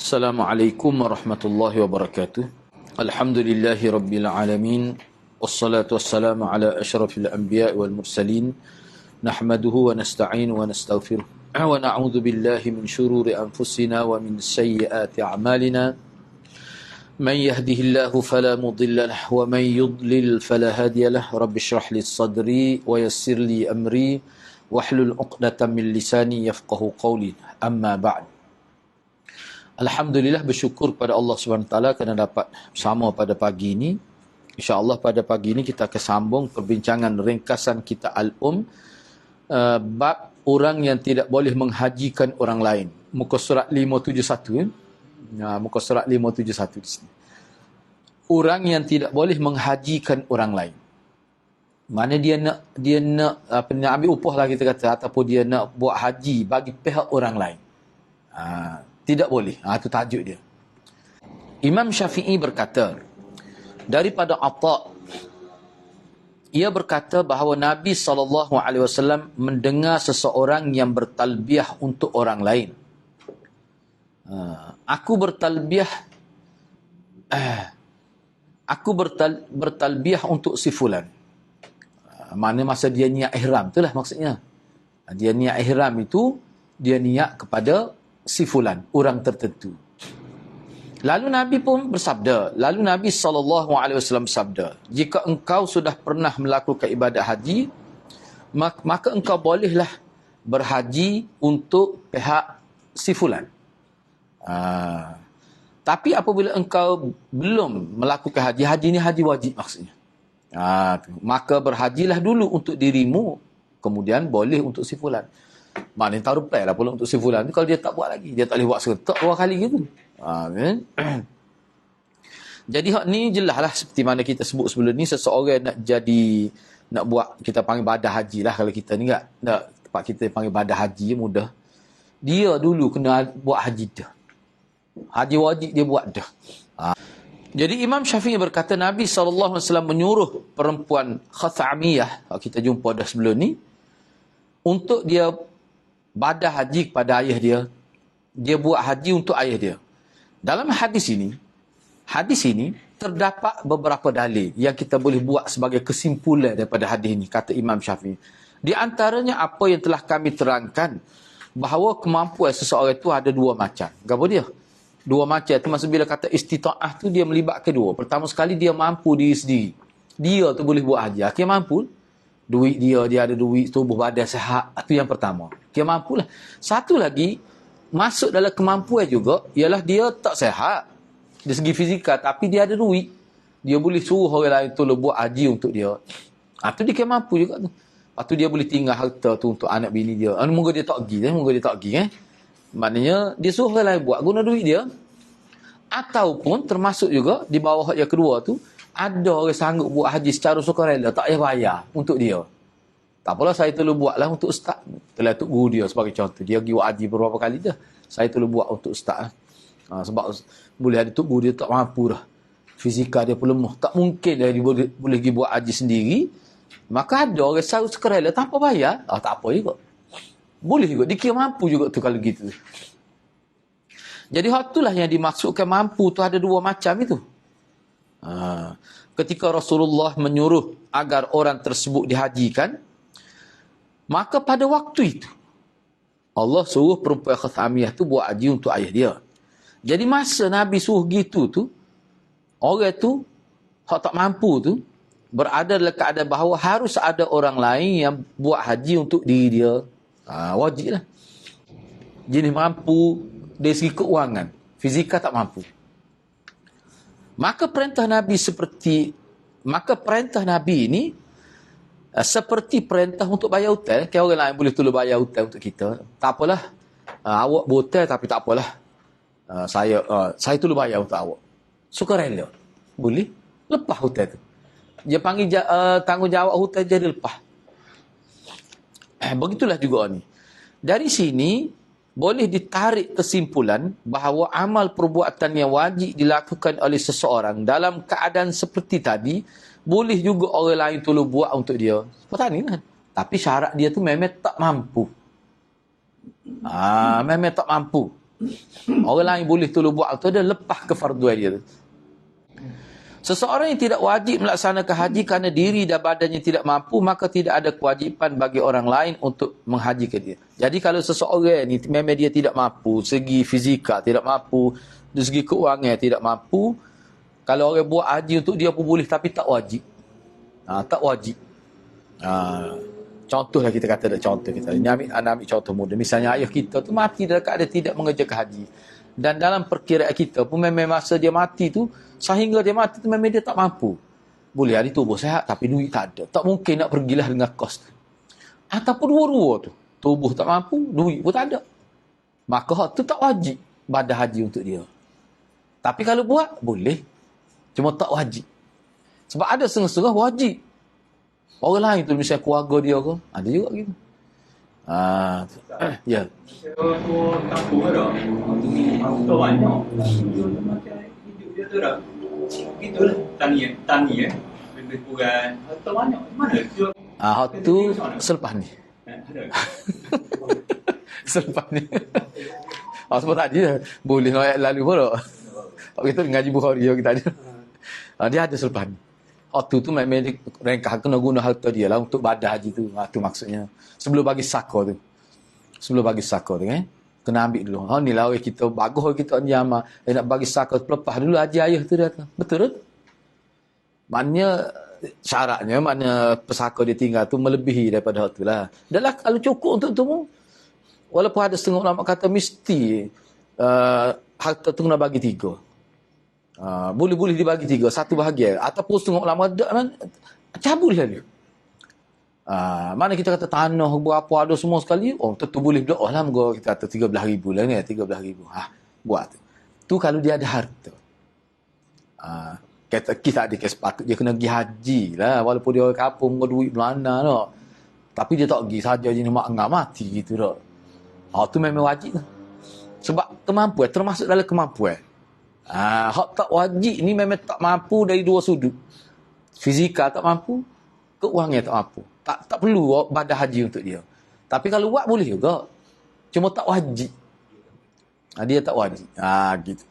Assalamualaikum warahmatullahi wabarakatuh. Alhamdulillahi rabbil alamin. Wassalatu wassalamu ala asyrafil anbiya wal mursalin. Nahmaduhu wa nasta'inu wa nastaghfiruh. Wa na'udzu billahi min shururi anfusina wa min sayyiati a'malina. Man yahdihillahu fala mudilla lahu wa man yudlil fala hadiya lahu. Rabbi shrah li sadri wa yassir li amri wahlul 'uqdatam min lisani yafqahu qawli. Amma ba'd. Alhamdulillah, bersyukur kepada Allah SWT kerana dapat bersama pada pagi ini. InsyaAllah pada pagi ini kita akan sambung perbincangan ringkasan kita bab orang yang tidak boleh menghajikan orang lain. Muka surat 571. Muka surat 571 di sini. Orang yang tidak boleh menghajikan orang lain. Mana dia nak ambil upah lah kita kata, ataupun dia nak buat haji bagi pihak orang lain. Tidak boleh. Itu tajuk dia. Imam Syafi'i berkata, daripada Atha, ia berkata bahawa Nabi SAW mendengar seseorang yang bertalbiah untuk orang lain. Aku bertalbiah untuk si fulan. Mana masa dia niat ihram, itulah maksudnya. Dia niat ihram itu, dia niat kepada si fulan, orang tertentu. Lalu Nabi pun bersabda, Nabi SAW bersabda, jika engkau sudah pernah melakukan ibadat haji, maka engkau bolehlah berhaji untuk pihak si fulan. Tapi apabila engkau belum melakukan haji ini haji wajib maksudnya. Maka berhajilah dulu untuk dirimu, kemudian boleh untuk si fulan. Maknanya tak reply lah pula untuk si fulan. Kalau dia tak buat lagi, dia tak boleh buat seretak dua kali gitu. Kan? Jadi hak ni jelas lah, seperti mana kita sebut sebelum ni, seseorang nak buat, kita panggil badah haji lah. Kalau kita ni nak tempat kita panggil badah haji, mudah. Dia dulu kena buat haji dah. Haji wajib dia buat dah. Jadi Imam Syafi'i berkata, Nabi SAW menyuruh perempuan Khathamiyah, kita jumpa dah sebelum ni, untuk dia badah haji kepada ayah dia. Dia buat haji untuk ayah dia. Dalam hadis ini terdapat beberapa dalil yang kita boleh buat sebagai kesimpulan daripada hadis ini, kata Imam Syafi'i. Di antaranya apa yang telah kami terangkan, bahawa kemampuan seseorang itu ada dua macam. Apa dia? Dua macam itu maksud bila kata istita'ah tu dia melibatkan dua. Pertama sekali dia mampu diri sendiri. Dia tu boleh buat haji. Akhirnya mampu. Duit dia ada duit, tubuh badan sihat. Itu yang pertama. Dia mampulah. Satu lagi, masuk dalam kemampuan juga, ialah dia tak sihat dari segi fizikal, tapi dia ada duit. Dia boleh suruh orang lain tu buat haji untuk dia. Itu dia mampu juga tu. Lepas tu dia boleh tinggal harta tu untuk anak bini dia. Moga dia tak pergi. Maknanya, dia suruh orang lain buat, guna duit dia. Ataupun termasuk juga, di bawah yang kedua tu, ada orang sanggup buat haji secara sukarela, tak payah bayar untuk dia. Tak apalah, saya perlu buatlah untuk ustaz. Telah tu guru dia sebagai contoh. Dia pergi buat haji beberapa kali dah. Saya perlu buat untuk ustaz. Sebab boleh ada tu guru dia tak mampu dah. Fizikal dia pun lemah. Tak mungkin dia boleh pergi buat haji sendiri. Maka ada orang sanggup sukarela tanpa bayar. Tak apa juga. Boleh juga. Dikira mampu juga tu kalau gitu. Jadi hal itulah yang dimaksudkan mampu tu ada dua macam itu. Ketika Rasulullah menyuruh agar orang tersebut dihajikan, maka pada waktu itu Allah suruh perempuan Khathamiyah tu buat haji untuk ayah dia. Jadi masa Nabi suruh gitu tu, orang tu hak tak mampu tu berada dalam keadaan bahawa harus ada orang lain yang buat haji untuk diri dia. Wajib lah. Jenis mampu dari segi keuangan, fizikal tak mampu. Maka perintah Nabi ini seperti perintah untuk bayar hutang. Kan orang lain boleh tolong bayar hutang untuk kita. Tak apalah. Awak berhutang tapi tak apalah. Saya tolong bayar untuk awak. Sukarela. Boleh. Lepas hutang tu. Dia panggil tanggungjawab hutang jadi lepas. Begitulah juga ni. Dari sini boleh ditarik kesimpulan bahawa amal perbuatan yang wajib dilakukan oleh seseorang dalam keadaan seperti tadi, boleh juga orang lain tolong buat untuk dia. Seperti ni kan. Tapi syarat dia tu memang tak mampu. Memang tak mampu. Orang lain boleh tolong buat tu, dia lepas kefarduan dia tu. Seseorang yang tidak wajib melaksanakan haji kerana diri dan badannya tidak mampu, maka tidak ada kewajipan bagi orang lain untuk menghajikan dia. Jadi kalau seseorang ni memang dia tidak mampu, segi fizikal tidak mampu, dari segi keuangan tidak mampu, kalau orang buat haji untuk dia pun boleh, tapi tak wajib. Tak wajib. Contohlah kita kata ada contoh kita. Ini ambil contoh mudah. Misalnya ayah kita tu mati dalam keadaan tidak mengerjakan haji. Dan dalam perkiraan kita pun memang masa dia mati tu, sehingga dia mati tu memang dia tak mampu. Boleh hari tubuh sihat tapi duit tak ada. Tak mungkin nak pergilah dengan kos tu. Ataupun dua-dua tu. Tubuh tak mampu, duit pun tak ada. Maka tu tak wajib badan haji untuk dia. Tapi kalau buat, boleh. Cuma tak wajib. Sebab ada setengah-setengah wajib. Orang lain tu misalnya keluarga dia ke, ada juga gitu. Ya. Kalau kampung ada, harta banyak. Hidup dia tu dah. Itulah tani lebih kurang harta banyak. Mana tu? Hak tu selepas ni. Selepas ni. Sebab tadi boleh ayat lalu pun tak. Kita ngaji Bukhari kita ada. Dia ada selepas ni. Waktu tu memang rengkah kena guna harta dia lah untuk badan haji tu. Tu maksudnya. Sebelum bagi saka tu. Sebelum bagi saka tu kan. Kena ambil dulu. Ni lah kita bagus kita ni amal. Nak bagi saka lepas dulu haji ayah tu datang. Betul tak? Maknanya syaratnya maknanya pesaka dia tinggal tu melebihi daripada hal tu lah. Dan lah kalau cukup untuk tu pun. Walaupun ada setengah ulama kata mesti harta tu kena bagi 3. Boleh dibagi 3, 1 bahagian ataupun setengah ulama cabul lah dia. Mana kita kata tanah berapa ada semua sekali, tentu boleh berdoa lah, kita kata 13,000 lah ni, 13,000 buat tu kalau dia ada harta. Kita ada kes patut dia kena pergi haji lah, walaupun dia orang kampung dengan duit Belanda tak, tapi dia tak pergi saja je mak ngah mati gitu tak. Tu memang wajib lah. Sebab kemampuan termasuk dalam kemampuan. Hak tak wajib ni memang tak mampu dari dua sudut. Fizikal tak mampu, keuangan tak mampu. Tak perlu badan haji untuk dia. Tapi kalau buat boleh juga. Cuma tak wajib. Dia tak wajib. Gitu.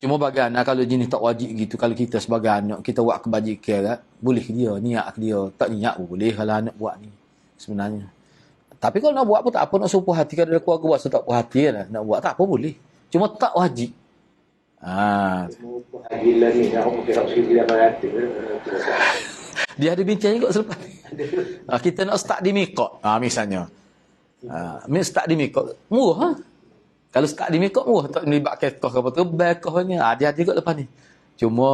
Cuma bagi anak kalau jenis tak wajib gitu, kalau kita sebagai anak kita buat kebajikan, boleh dia, niat dia. Tak niat pun boleh kalau anak buat ni sebenarnya. Tapi kalau nak buat pun tak apa, nak suruh hati. Kalau ada keluarga buat tak puas hati lah. Nak buat tak apa boleh. Cuma tak wajib. Dia ada bincang juga selepas ni. Kita nak start di Mikot. Misalnya. Start di Mikot. Murah. Kalau start di Mikot murah. Tak melibatkan kos apa tu. Kosnya. Dia ada juga lepas ni. Cuma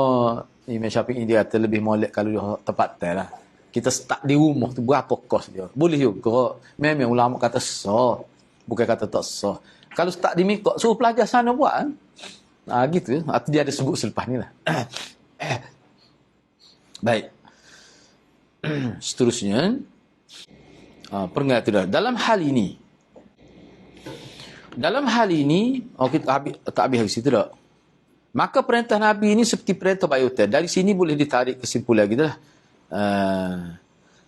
Imam Syafi'i dia kata lebih molek kalau dia tempat lah. Kita start di rumah tu berapa kos dia. Boleh juga. Memang ulama kata sah. Bukan kata tak sah. Kalau start di Mikot, suruh pelajar sana buat. Gitu. Dia ada sebut selepas ni lah. Baik. Seterusnya. Peringat tu dah. Dalam hal ini. Kita tak habis habis itu tak. Maka perintah Nabi ini seperti perintah bayutan. Dari sini boleh ditarik kesimpulan gitu lah.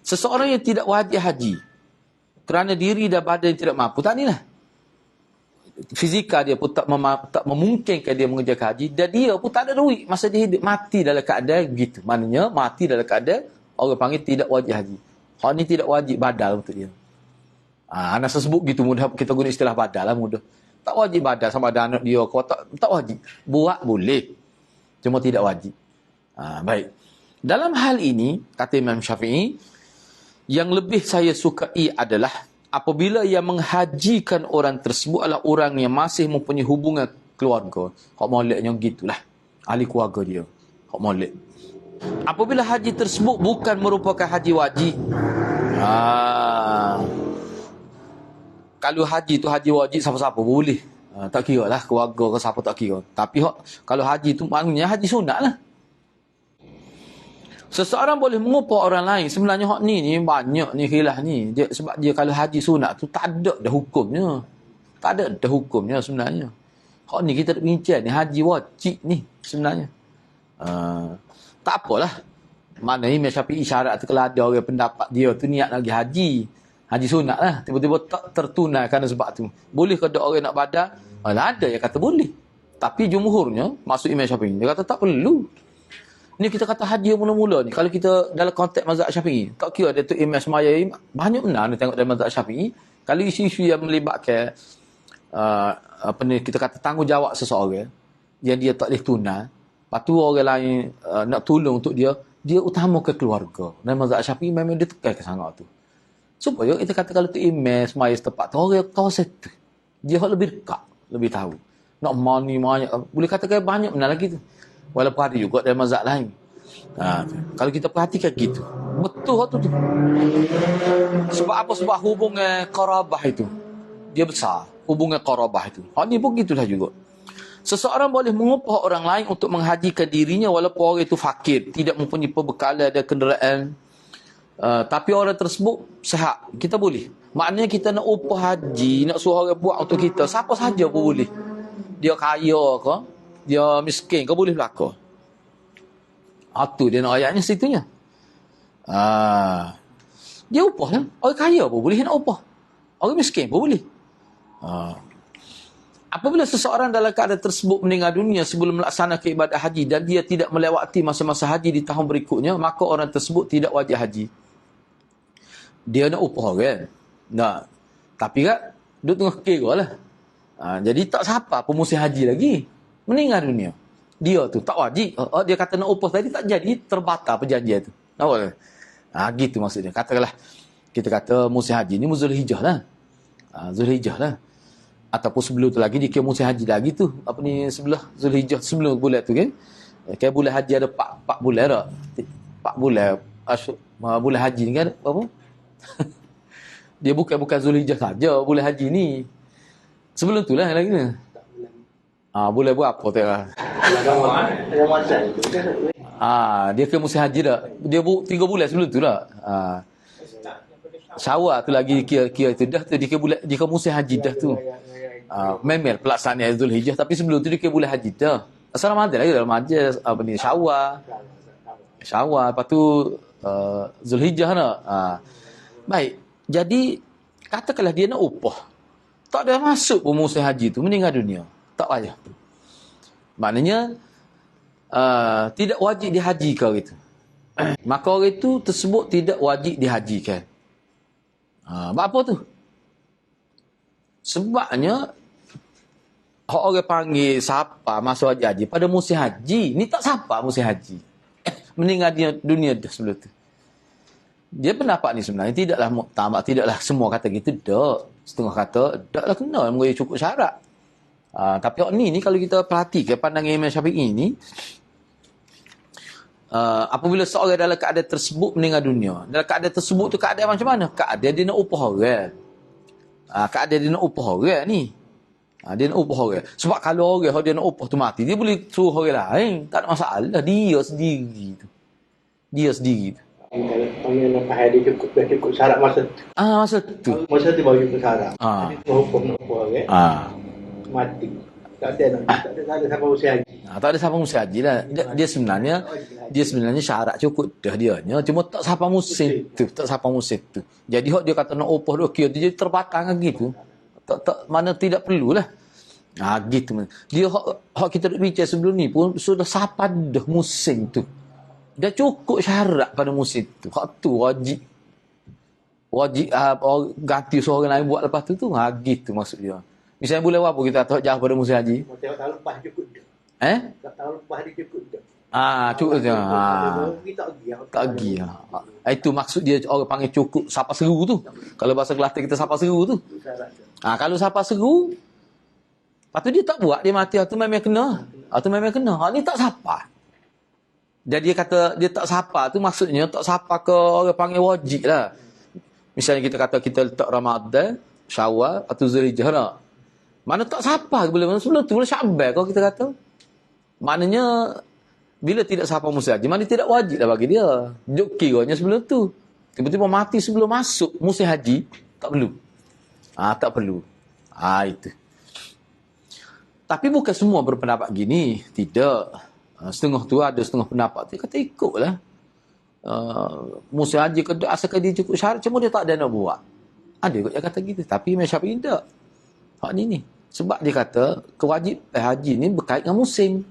Seseorang yang tidak wajib haji. Kerana diri dan badan yang tidak mampu. Tak ni lah. Fizikal dia pun tak memungkinkan dia mengerjakan haji, dan dia pun tak ada duit masa dia hidup, mati dalam keadaan begitu. Maknanya mati dalam keadaan orang panggil tidak wajib haji. Hak ni tidak wajib badal untuk dia. Anak sebut gitu mudah, kita guna istilah badal lah mudah. Tak wajib badal sama ada anak dia kau tak wajib. Buat boleh. Cuma tidak wajib. Baik. Dalam hal ini kata Imam Syafi'i, yang lebih saya sukai adalah apabila yang menghajikan orang tersebut adalah orang yang masih mempunyai hubungan keluarga. Hak moleknya gitulah. Ahli keluarga dia. Hak molek. Apabila haji tersebut bukan merupakan haji wajib. Kalau haji tu haji wajib siapa-siapa boleh. Tak kira lah keluarga ke siapa tak kira. Tapi kalau haji tu maknanya haji sunat lah. Seseorang boleh mengupah orang lain. Sebenarnya hak ni banyak ni khilaf ni. Sebab dia kalau haji sunat tu tak ada dah hukumnya. Tak ada dah hukumnya sebenarnya. Hak ni kita nak bincang ni haji wajib ni sebenarnya. Tak apalah. Mana Imam Syafi'i syarat tu kalau ada orang pendapat dia tu niat nak pergi haji. Haji sunat lah. Tiba-tiba tak tertunai kerana sebab tu. Boleh ke orang nak badal? Ada yang kata boleh. Tapi jumhurnya, maksud Imam Syafi'i, dia kata tak perlu. Ni kita kata haji mula-mula ni. Kalau kita dalam konteks mazhab Syafi'i, tak kira dia tu imam semaya, banyak benar ni tengok dalam mazhab Syafi'i. Kalau isu-isu yang melibatkan apa ni kita kata tanggungjawab seseorang yang dia tak boleh tunai, lepas tu orang lain nak tolong untuk dia, dia utamakan keluarga. Dan mazhab Syafi'i memang dia tekan ke sangat tu. Supaya kita kata kalau tu imam semaya setempat tu, orang kawasan tu, dia lebih dekat, lebih tahu. Nak money banyak, boleh katakan banyak benar lagi tu. Walaupun ada juga dalam mazhab lain. Kalau kita perhatikan gitu, betul tu. Sebab apa? Sebab hubungan qarabah itu dia besar. Hubungan qarabah itu. Ni pun gitulah juga. Seseorang boleh mengupah orang lain untuk menghajikan dirinya walaupun orang itu fakir, tidak mempunyai perbekalan dan kenderaan. Tapi orang tersebut sihat. Kita boleh. Maknanya kita nak upah haji, nak suruh orang buat untuk kita, siapa saja pun boleh. Dia kaya ke, dia miskin ke, boleh berlaku. Tu dia nak ayatnya situnya. Dia upah lah. Orang kaya pun boleh nak upah. Orang miskin pun boleh. Apabila seseorang dalam keadaan tersebut meninggal dunia sebelum melaksanakan ibadah haji dan dia tidak melewati masa-masa haji di tahun berikutnya, maka orang tersebut tidak wajib haji. Dia nak upah kan? Nah, tapi kan duduk tengah kira lah. Jadi tak siapa pemusim haji lagi. Meninggal dunia. Dia tu tak wajib. Dia kata nak upah tadi tak jadi, terbatal perjanjian tu. Nampak tak? Gitu maksudnya. Katakanlah kita kata musim haji ni Zulhijjah lah. Zulhijjah lah. Ataupun sebelum tu lagi dikira musim haji lagi tu. Apa ni sebelah Zulhijjah sebelum bulan tu kan. Kayak bulan haji ada 4 bulan tak? 4 bulan. Bulan haji ni kan apa? Dia bukan Zulhijjah saja bulan haji ni. Sebelum tu lah lagi ni. Bulan berapa tak lah? Dia ke musim haji dah. Dia 3 bulan sebelum tu lah. Syawal tu lagi kira tu dah tu dia ke musim haji dah tu. Memel pelaksanaan Zulhijjah tapi sebelum tu dia ke bulan haji dah. Asal Ramadan lagi dalam majlis apa ni Syawal. Lepas tu Zulhijjah nak. Baik. Jadi katakanlah dia nak upah. Tak ada masuk pun musim haji tu meninggal dunia. Tak payah. Maknanya tidak wajib dihajikan gitu. Maka orang itu tersebut tidak wajib dihajikan. Apa tu? Sebabnya orang panggil siapa masuk haji pada musim haji. Ni tak siapa musim haji. Meninggal dunia dah sebelum tu. Dia pendapat ni sebenarnya tidaklah muktamad, tidaklah semua kata gitu dak. Setengah kata daklah kena menguji cukup syarat. Tapi ni kalau kita perhatikan pandangan Imam Syafi'i ni, apabila seorang dalam keadaan tersebut meninggal dunia, dalam keadaan tersebut tu keadaan macam mana? Keadaan dia nak upah orang. Keadaan dia nak upah orang ni. Dia nak upah orang. Sebab kalau orang dia nak upah tu mati, dia boleh suruh orang lain. Tak ada masalah. Dia sendiri tu. Kalau lepas dia cukup syarat masa tu. Masa tu. Masa tu baru cukup syarat. Jadi nak upah orang. Mati. Tak ada siapa usia haji. Tak ada siapa musim haji lah. Dia sebenarnya syarat cukup dah dia. Cuma tak siapa musim tu. Jadi dia kata nak upah dia kira dia terbatang gitu. Tak mana tidak perlulah. Gitu. Dia hak kita nak bincang sebelum ni pun sudah siapa dah musim tu. Dah cukup syarat pada musim tu. Hak tu wajib ganti seorang lain buat lepas tu. Gitu maksud dia. Misalnya bulan apa kita tak jauh pada musim haji? Tengok tahun lepas cukup dah. Tahun lepas dia cukup dah. Cukup je. Tak pergi. Itu maksud dia orang panggil cukup sapa seru tu. Kalau bahasa Kelantan kita sapa seru tu. Kalau sapa seru, lepas tu dia tak buat, dia mati, tu memang kena. Ni tak sapa. Jadi dia kata dia tak sapa tu maksudnya tak sapa ke orang panggil wajib lah. Misalnya kita kata kita letak Ramadan, Syawal atau Zulhijjah nak. Mana tak sapa boleh sebelum tu Syaban kalau kita kata. Maknanya bila tidak sapa musim haji, mana tidak wajib lah bagi dia. Duk kiranya sebelum tu. Tiba-tiba mati sebelum masuk musim haji, tak perlu. Tak perlu. Itu. Tapi bukan semua berpendapat gini. Tidak. Setengah tu ada setengah pendapat tu kata ikutlah. Musim haji asalkan dia cukup syarat, cuma dia tak ada nak buat. Ada kot yang kata gitu. Tapi Imam Syafi'i tak. Hak ni. Sebab dia kata, kewajib haji ni berkait dengan musim.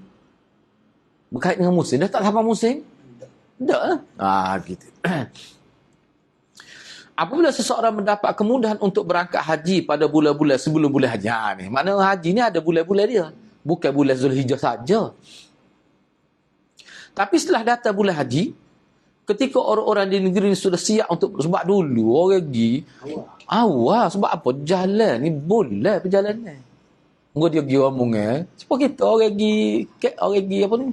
Berkait dengan musim. Dah tak sampai musim? Tak lah. Gitu. Apabila seseorang mendapat kemudahan untuk berangkat haji pada bulan-bulan sebelum bulan haji. Ni. Maknanya haji ni ada bulan-bulan dia. Bukan bulan Zulhijjah saja. Tapi setelah datang bulan haji, ketika orang-orang di negeri ni sudah siap untuk, sebab dulu orang pergi awal. Sebab apa? Jalan ni boleh perjalanan. Mungkin dia pergi omong sebab kita orang pergi apa ni?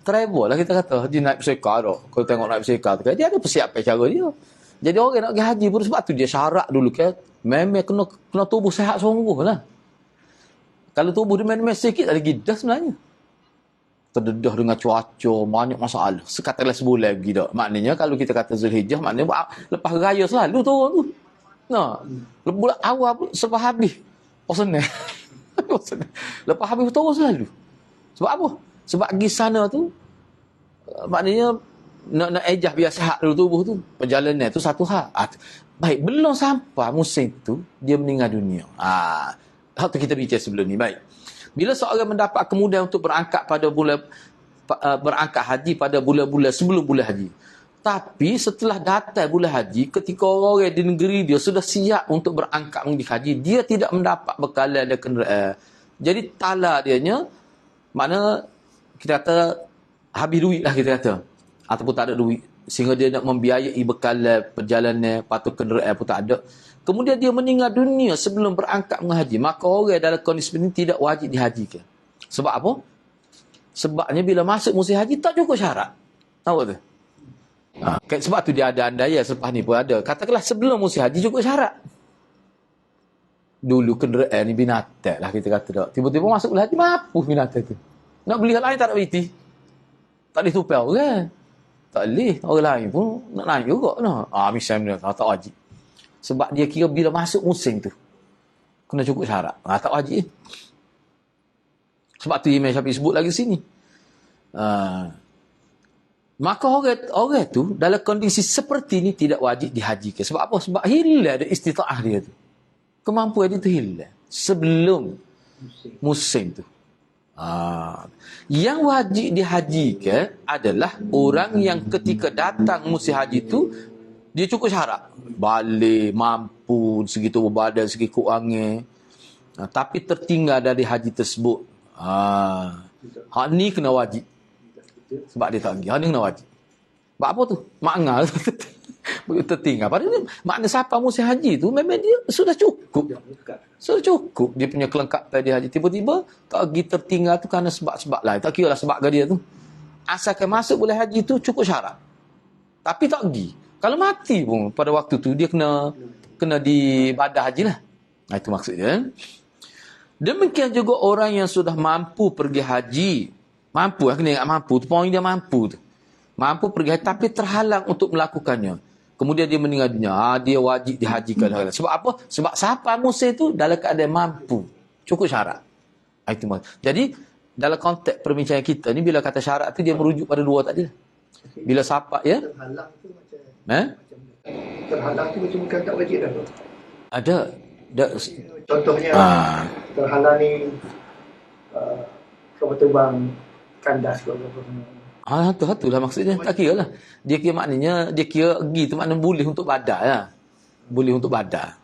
Travel lah kita kata. Dia naik berseka tu. Kalau tengok naik berseka tu, dia ada persiapan cara dia. Jadi orang nak pergi haji pun sebab tu dia syarat dulu kan. Memang kena tubuh sehat sungguh lah. Kalau tubuh dia main-main sikit, ada gidah sebenarnya. Terdedah dengan cuaca, banyak masalah. Sekatalah sebulan pergi tak. Maknanya kalau kita kata Zulhijjah, maknanya lepas raya selalu turun tu. Nah, bulan awal pun sebab habis. Senang. Lepas habis turun selalu. Sebab apa? Sebab pergi sana tu, maknanya nak ejah biar sihat dulu tubuh tu. Perjalanan tu satu hal. Baik, belum sampai musim tu, dia meninggal dunia. Hal tu kita bincang sebelum ni. Baik. Bila seorang mendapat kemudahan untuk berangkat haji pada bulan-bulan sebelum bulan haji. Tapi setelah datang bulan haji, ketika orang di negeri dia sudah siap untuk berangkat pergi haji, dia tidak mendapat bekalan dan kenderaan. Jadi tala dianya, makna kita kata habis duit lah kita kata. Ataupun tak ada duit. Sehingga dia nak membiayai bekalan perjalanan, patut kenderaan pun tak ada. Kemudian dia meninggal dunia sebelum berangkat menghaji. Maka orang dalam kondisi ini tidak wajib dihajikan. Sebab apa? Sebabnya bila masuk musim haji tak cukup syarat. Tahu tu? Sebab tu dia ada andaian selepas ni pun ada. Katakanlah sebelum musim haji cukup syarat. Dulu kenderaan ni binatang lah kita kata tak. Tiba-tiba masuk haji mampus binatang tu. Nak beli hal lain tak ada beriti. Tak boleh tupau kan? Tak boleh. Orang lain pun nak naik juga. Misalnya tak wajib. Sebab dia kira bila masuk musim tu kena cukup syarat. Tak wajib. Sebab tu Imam Syafi'i sebut lagi sini. Maka orang tu dalam kondisi seperti ni tidak wajib dihajikan. Sebab apa? Sebab hilang ada istita'ah dia tu. Kemampuan dia tu hilang sebelum musim tu. Yang wajib dihajikan adalah orang yang ketika datang musim haji tu dia cukup syarat. Balik, mampu, segi tubuh badan, segi keuangan. Tapi tertinggal dari haji tersebut. Hak ni kena wajib. Sebab dia tak pergi. Hak ni kena wajib. Sebab apa tu? Makna tertinggal. Padahal makna siapa musim haji tu memang dia sudah cukup. Sudah cukup dia punya kelengkapan di haji. Tiba-tiba tak pergi tertinggal tu kerana sebab-sebab lain. Tak kira lah sebab ke dia tu. Asalkan masuk boleh haji tu cukup syarat. Tapi tak pergi. Kalau mati pun pada waktu tu dia kena dibadah haji lah. Itu maksudnya. Demikian juga orang yang sudah mampu pergi haji. Mampu lah, kena ingat mampu. Tu poin dia mampu tu. Mampu pergi haji tapi terhalang untuk melakukannya. Kemudian dia meninggal dunia. Dia wajib dihajikan. Sebab apa? Sebab siapa musim tu dalam keadaan mampu. Cukup syarat. Itu maksudnya. Jadi dalam konteks perbincangan kita ni bila kata syarat tu dia merujuk pada dua tadi lah. Bila siapa ya? Terhalang tu macam terhalang tu macam bukan tak wajib dah. Ada. Contohnya terhalang ni kapal terbang kandas ke apa. Itulah maksudnya. Tak kira lah. Dia kira maknanya, dia kira pergi tu maknanya boleh untuk badan lah. Boleh untuk badan.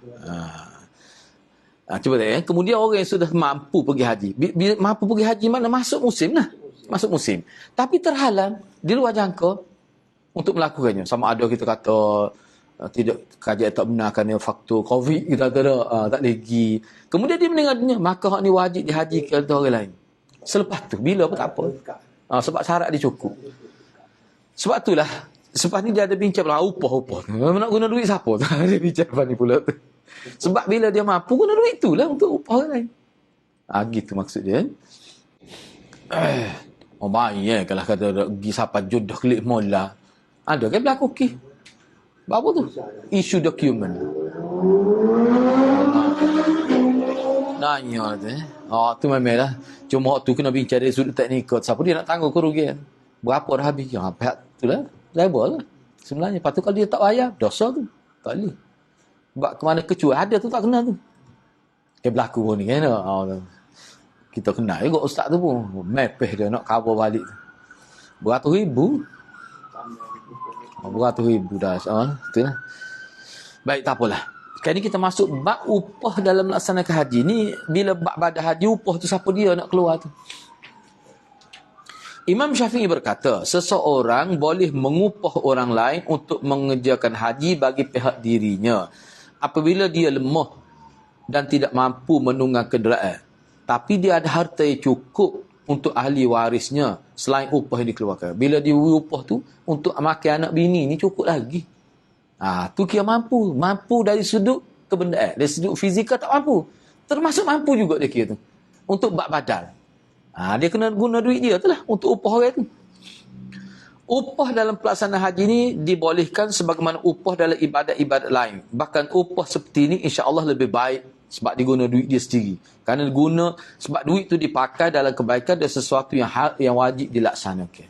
Cuba tengok. Kemudian orang yang sudah mampu pergi haji. Bila mampu pergi haji mana masuk musim lah. Masuk musim. Tapi terhalang di luar jangka untuk melakukannya. Sama ada kita kata tidak kajian tak benar kerana faktor COVID kita kata tak lagi. Kemudian dia meninggal dunia, maka hak ni wajib dihajikan oleh orang lain. Selepas tu bila pun tak apa. Sebab syarat dia cukup. Sebab itulah selepas ni dia ada bincang pula upah. Nak guna duit siapa tu? Dia bincang apa ni pula tu. Sebab bila dia mampu guna duit tu lah untuk upah orang lain. Gitu maksud dia. Baik kalau kata pergi siapa jodoh klik mola. Ada kan berlaku okey. Apa tu? Isu dokumen. Nanya tu. Tu memang lah. Cuma tu kena bincang dari sudut teknikal. Siapa dia nak tanggung kerugian? Berapa dah habis? Pihak tu lah. Label lah. Sebenarnya. Lepas tu kalau dia tak bayar, dosa tu. Tak boleh. Bak ke mana kecuali ada tu tak kena tu. Berlaku pun ni kan. Kita kenal juga ustaz tu pun. Mepeh dia nak cover balik tu. Beratus ribu. Beratus ribu dah. Tu lah. Baik, tak apalah. Sekarang ni kita masuk bab upah dalam melaksanakan haji. Ni bila bab badan haji, upah tu siapa dia nak keluar tu. Imam Syafi'i berkata, seseorang boleh mengupah orang lain untuk mengerjakan haji bagi pihak dirinya apabila dia lemah dan tidak mampu menunggang kenderaan. Tapi dia ada harta yang cukup untuk ahli warisnya selain upah yang dikeluarkan. Bila dia upah tu untuk makan anak bini ni cukup lagi. Tu kira mampu. Mampu dari sudut kebendaan. Dari sudut fizikal tak mampu. Termasuk mampu juga dia kira tu. Untuk bak badal. Dia kena guna duit dia tu lah untuk upah orang tu. Upah dalam pelaksanaan haji ni dibolehkan sebagaimana upah dalam ibadat-ibadat lain. Bahkan upah seperti ini insya-Allah lebih baik sebab diguna duit dia sendiri. Kerana guna sebab duit tu dipakai dalam kebaikan dan sesuatu yang wajib dilaksanakan.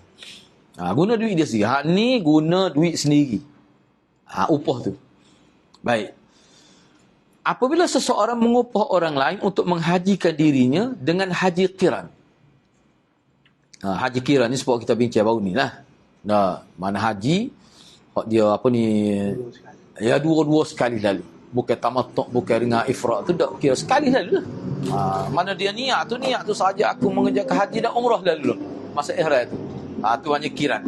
Guna duit dia sendiri. Ni guna duit sendiri. Upah tu. Baik. Apabila seseorang mengupah orang lain untuk menghajikan dirinya dengan haji qiran. Haji qiran ni sebab kita bincang baru ni lah. Mana haji dia apa ni, ya dua-dua sekali lalu. Bukan tamattu', bukan dengan ifrat tu, tak kira sekali lalu lah. Mana dia niat tu saja aku mengerjakan haji dan umrah lalu masa ihram tu. Tu hanya qiran.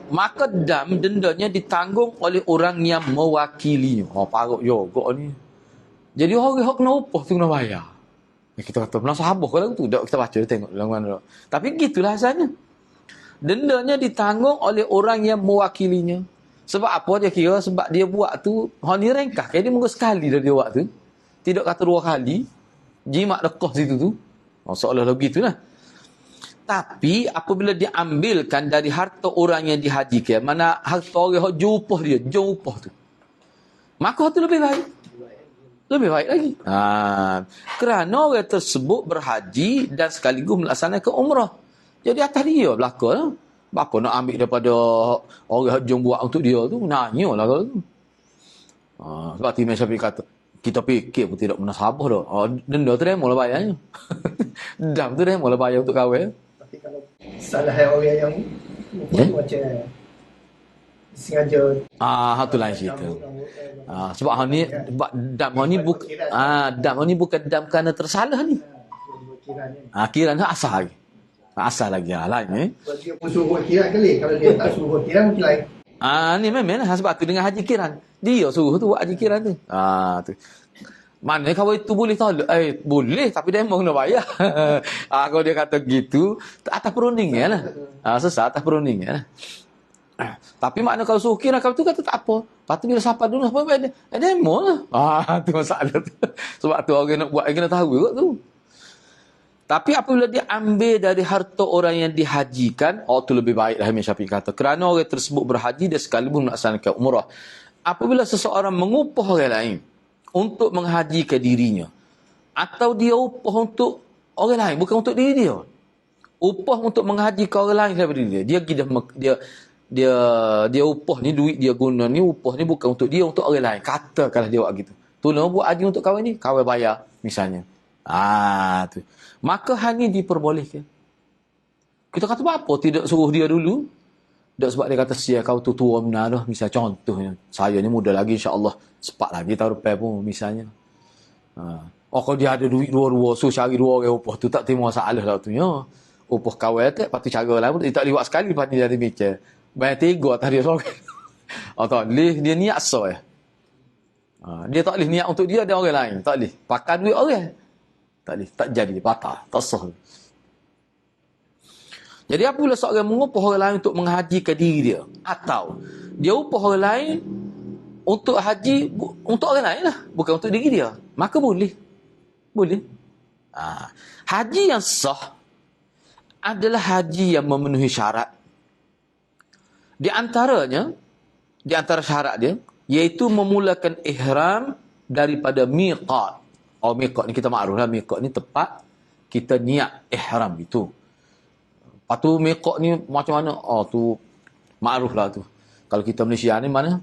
Maka dendanya ditanggung oleh orang yang mewakilinya. Parut juga ni. Jadi orang yang kena upah tu kena bayar. Kita kata, benar sahabat kalau tu. Kita baca, tengok dalam mana. Tapi gitulah asalnya. Dendanya ditanggung oleh orang yang mewakilinya. Sebab apa dia kira? Sebab dia buat tu, ni rengkah. Dia mungkin sekali dah dia buat tu. Tidak kata 2 kali. Jimat lekah situ tu. Seolah-olah begitulah. Tapi apabila diambilkan dari harta orang yang dihajikan, mana harta orang yang jupah dia, jupah tu, maka harta lebih baik. Lebih baik lagi. Kerana orang tersebut berhaji dan sekaligus melaksanakan umrah. Jadi atas dia belakang lah. Apa nak ambil daripada orang yang buat untuk dia tu, nanya lah kalau tu. Sebab tu Imam Syafi'i kata, kita fikir pun tidak pernah sabar dah. Denda tu remo lah bayarnya. Dam tu remo lah bayar untuk kahwin. Tapi kalau salah orang yang macam sengaja tu lain cerita. Sebab hang ni dam ni bukan dam ni bukan dam kerana tersalah ni. Kiran asal lagi. Asal lagi lain ni. Kalau dia pun suruh kiran kali, kalau dia tak suruh kiran mungkin lain. Ni memang lah sebab tu dengan haji kiran. Dia suruh tu buat haji kiran tu. Tu. Mana kalau itu boleh tahu? Boleh tapi dia mau kena bayar. Kalau dia kata gitu, atas perundingan lah. Sesat atas perundingan lah. Tapi makna kalau suruh kira kalau tu kata tak apa. Lepas tu bila siapa dulu apa dia? Demo lah. Tu masalah tu. Sebab tu orang nak buat kena tahu juga tu. Tapi apabila dia ambil dari harta orang yang dihajikan, tu lebih baik lah Imam Syafi'i kata. Kerana orang tersebut berhaji dan sekaligus melaksanakan umrah. Apabila seseorang mengupah orang lain untuk menghajikan dirinya, atau dia upah untuk orang lain, bukan untuk diri dia. Upah untuk menghajikan orang lain daripada dia. Dia upah ni, duit dia guna ni, upah ni bukan untuk dia, untuk orang lain. Katakanlah dia buat gitu. Tu nak buat haji untuk kawan ni, kawan bayar misalnya. Tu. Maka hal ni diperbolehkan. Kita kata apa tidak suruh dia dulu? Tak sebab dia kata sia kau tu tua benar dah. Misal contohnya, saya ni muda lagi insya-Allah, cepat lagi tahun depan pun misalnya. Kalau dia ada duit dua-dua, so cari 2 orang upah tu tak terima masalah lah tu nya. Upah kawan tak patu cara lain pun tak liwat sekali lepas ni dia mikir. Bayar 3 atas dia seorang. Tak boleh dia niat so dia tak boleh niat untuk dia dan orang lain. Tak boleh. Pakai duit orang. Tak boleh. Tak jadi. Batal. Tak sah. Jadi apabila seorang mengupah orang lain untuk menghajikan diri dia, atau dia upah orang lain untuk haji untuk orang lain lah, bukan untuk diri dia, maka boleh. Boleh. Haji yang sah adalah haji yang memenuhi syarat. Di antara syarat dia, iaitu memulakan ihram daripada miqat. Miqat ni kita maklum lah, miqat ni tempat kita niat ihram itu. Lepas tu miqat ni macam mana? Tu makruf lah tu. Kalau kita Malaysia ni mana?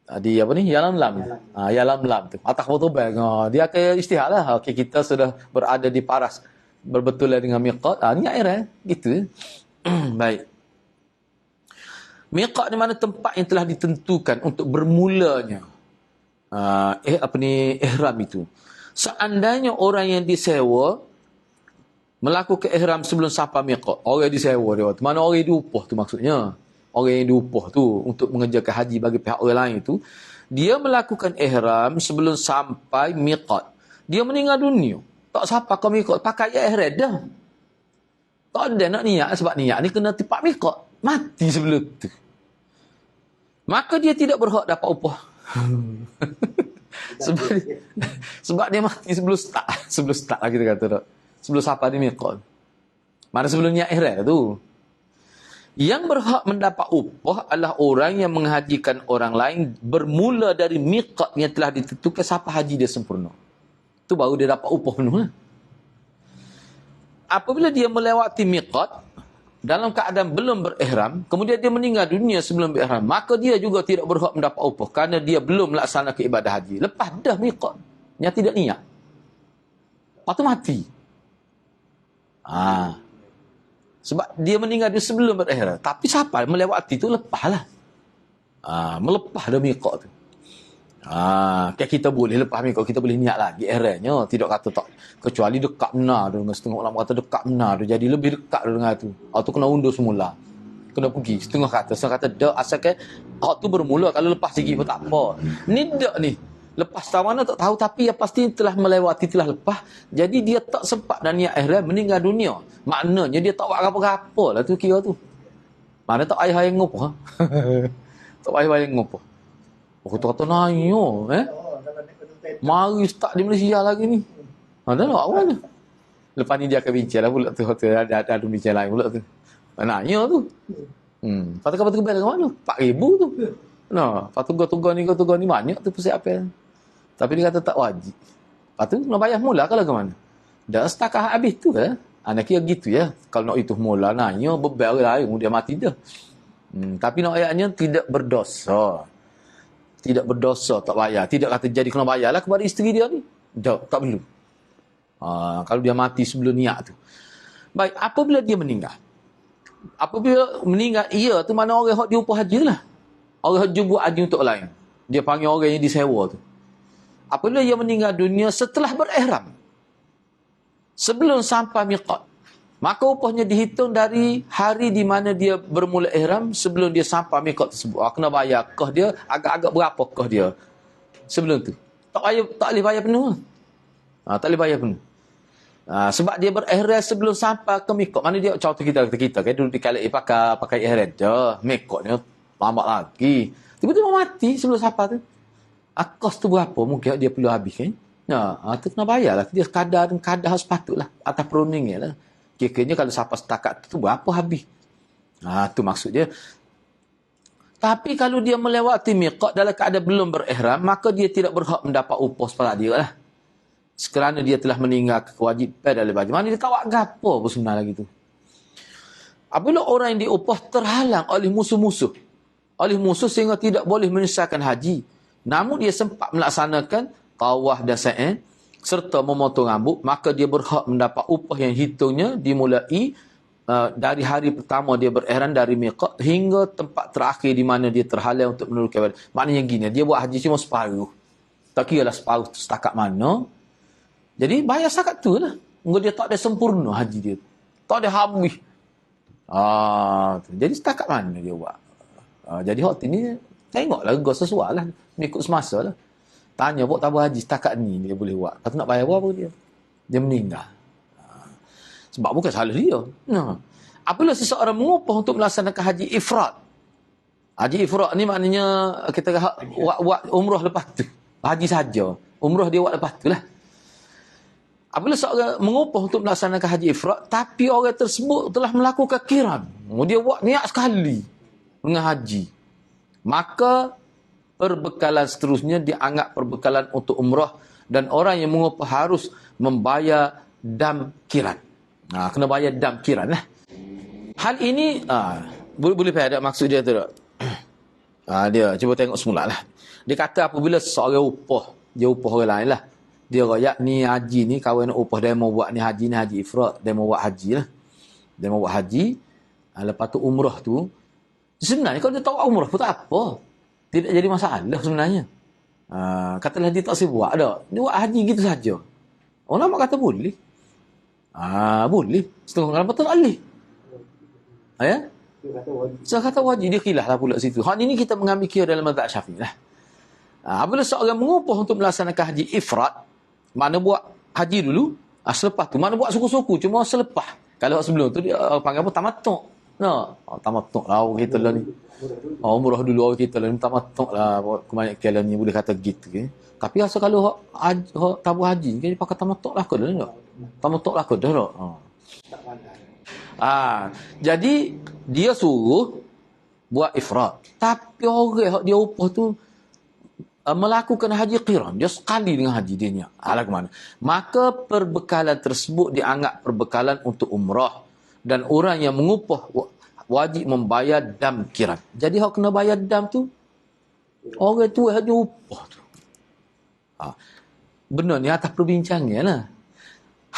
Di apa ni? Yalam-lam. Yalam-lam tu. Atas khutbah. Dia akan istihad lah. Okey, kita sudah berada di paras. Berbetulan dengan miqat. Ni air gitu. Baik. Miqat di mana tempat yang telah ditentukan untuk bermulanya ihram itu. Seandainya orang yang disewa melakukan ihram sebelum sampai miqat, orang yang disewa dia. Mana orang yang diupah tu maksudnya? Orang yang diupah tu untuk mengerjakan haji bagi pihak orang lain tu, dia melakukan ihram sebelum sampai miqat. Dia meninggal dunia. Tak sampai ke miqat, pakai ihram dah. Tak ada nak niat, sebab niat ni kena tepat miqat. Mati sebelum tu. Maka dia tidak berhak dapat upah. sebab dia mati sebelum start lah kita kata tak. Sebelum sampai di miqat. Mana sebelum niat ihram tu. Yang berhak mendapat upah adalah orang yang menghajikan orang lain bermula dari miqat yang telah ditentukan sampai haji dia sempurna. Tu baru dia dapat upah penuh. Apabila dia melewati miqat dalam keadaan belum berihram, kemudian dia meninggal dunia sebelum berihram, maka dia juga tidak berhak mendapat upah kerana dia belum melaksanakan ibadah haji. Lepas dah miqat, yang tidak niat. Lepas tu mati. Sebab dia meninggal dia sebelum berihram. Tapi siapa melewati tu lepaslah. Melepah dah miqat tu. Kita boleh lepas miqat, kita boleh niat lagi ihramnya. Tidak kata tak. Kecuali dekat benar tu. Dengan setengah ulama kata dekat benar tu. Jadi lebih dekat dengan tu. Tu kena undur semula. Kena pergi. Setengah kata dak asalkan tu bermula. Kalau lepas sikit pun tak apa. Ni dak ni. Lepas tahu mana tak tahu, tapi yang pasti telah melewati, telah lepas. Jadi dia tak sempat dan niat ihram, meninggal dunia. Maknanya dia tak buat apa-apa lah tu kira tu. Mana tak ayah yang ngopoh. Tak ayah yang ngopoh. Aku kata nanyo, mari start di Malaysia lagi ni. Ada nak awak ni. Lepas ni dia akan bincang lah pula tu. Ada bincang lain pula tu. Nanya tu. Lepas tu kapal tu kembali ke mana? 4,000 tu. Lepas tu tugas ni banyak tu persiapan. Tapi dia kata tak wajib. Lepas tu nak bayar mula kalau ke mana? Dah setakat habis tu lah. Anak kira gitu ya. Kalau nak itu mula nanya bebel lain dia mati dah. Tapi nak ayatnya tidak berdosa. Tidak berdosa tak bayar. Tidak kata jadi kena bayarlah kepada isteri dia ni. Tak perlu. Kalau dia mati sebelum niat tu. Baik, apabila dia meninggal. Apabila meninggal, ia tu mana orang yang diupah haji lah. Orang haji buat haji untuk lain. Dia panggil orang yang disewa tu. Apabila dia meninggal dunia setelah berihram. Sebelum sampai miqat. Maka upahnya dihitung dari hari di mana dia bermula ihram sebelum dia sampai miqat tersebut. Kena bayar kah dia, agak-agak berapa kah dia sebelum tu. Tak boleh bayar penuh. Tak boleh bayar penuh. Sebab dia berihram sebelum sampai ke miqat. Mana dia contoh kita kan dulu dikali pakai ihram je. Miqatnya lama lagi. Tiba-tiba mati sebelum sampai tu. Kos tu berapa mungkin dia perlu habis kan? Tu kena bayar lah. Dia kadar sepatutlah. Atas perundingnya lah. Kira-kiranya kalau sampai setakat tu berapa habis. Tu maksud dia. Tapi kalau dia melewati miqat dalam keadaan belum berihram, maka dia tidak berhak mendapat upah sepada dia lah. Kerana dia telah meninggalkan kewajipan dalam baju. Mana dia tak buat apa pun sebenarnya lagi tu. Apabila orang yang diupah terhalang oleh musuh-musuh. Oleh musuh sehingga tidak boleh menyelesaikan haji. Namun dia sempat melaksanakan tawaf dan sa'i serta memotong rambut, maka dia berhak mendapat upah yang hitungnya dimulai dari hari pertama dia berihram dari miqat hingga tempat terakhir di mana dia terhalang untuk menunaikan ibadah. Maknanya gini, dia buat haji cuma separuh. Tak kira lah separuh tu setakat mana. Jadi bayar setakat tu lah. Dia tak ada sempurna haji dia. Tak ada habis. Jadi setakat mana dia buat. Jadi hak ni tengoklah gos sesuai lah. Mengikut semasa lah. Tanya buat tabur haji setakat ni dia boleh buat. Lepas tu nak bayar berapa dia? Dia meninggal. Sebab bukan salah dia. Apabila seseorang mengupah untuk melaksanakan haji ifrat. Haji ifrat ni maknanya kita buat umrah lepas tu. Haji saja. Umrah dia buat lepas tu lah. Apabila seorang mengupah untuk melaksanakan haji ifrat, tapi orang tersebut telah melakukan qiran. Dia buat niat sekali dengan haji. Maka perbekalan seterusnya dianggap perbekalan untuk umrah dan orang yang mengupah harus membayar dam qiran. Kena bayar dam qiran lah. Hal ini boleh faham tak maksud dia tu tak? Dia cuba tengok semula lah. Dia kata apabila seseorang upah, dia upah orang lain lah. Dia royak ni haji ni, kawan nak upah, dia mau buat ni haji ifrat, dia mau buat haji lah. Dia mau buat haji, lepas tu umrah tu, sebenarnya kalau dia tahu umrah pun tak apa. Tidak jadi masalah sebenarnya. Katalah dia tak buat dah. Dia buat haji gitu saja. Orang kata boleh. Boleh. Setengah orang betul tak boleh. Ya? Saya kata wajib, dia khilaf lah pula situ. Hal ini kita mengambil kira dalam mazhab Syafi'i lah. Apabila seorang mengupah untuk melaksanakan haji ifrat, mana buat haji dulu, selepas tu mana buat suku-suku, cuma selepas. Kalau sebelum tu dia panggil apa? Tamattu'. Tamattu' lah orang kita lah ni. Umrah dulu orang kita lah ni, tamattu' lah. Kebanyakan lah ni boleh kata gitu. Okay? Tapi asal kalau tabu haji, dia pakai tamattu' lah ke dah tak? Tamattu' lah ke dah tak? Jadi dia suruh buat ifrat. Tapi orang dia upah tu melakukan haji qiran. Dia sekali dengan haji dia ni. Ke mana? Maka perbekalan tersebut dianggap perbekalan untuk umrah. Dan orang yang mengupah wajib membayar dam qiran. Jadi hak kena bayar dam tu orang tu haji upah tu. Benar ni atas perbincangan lah.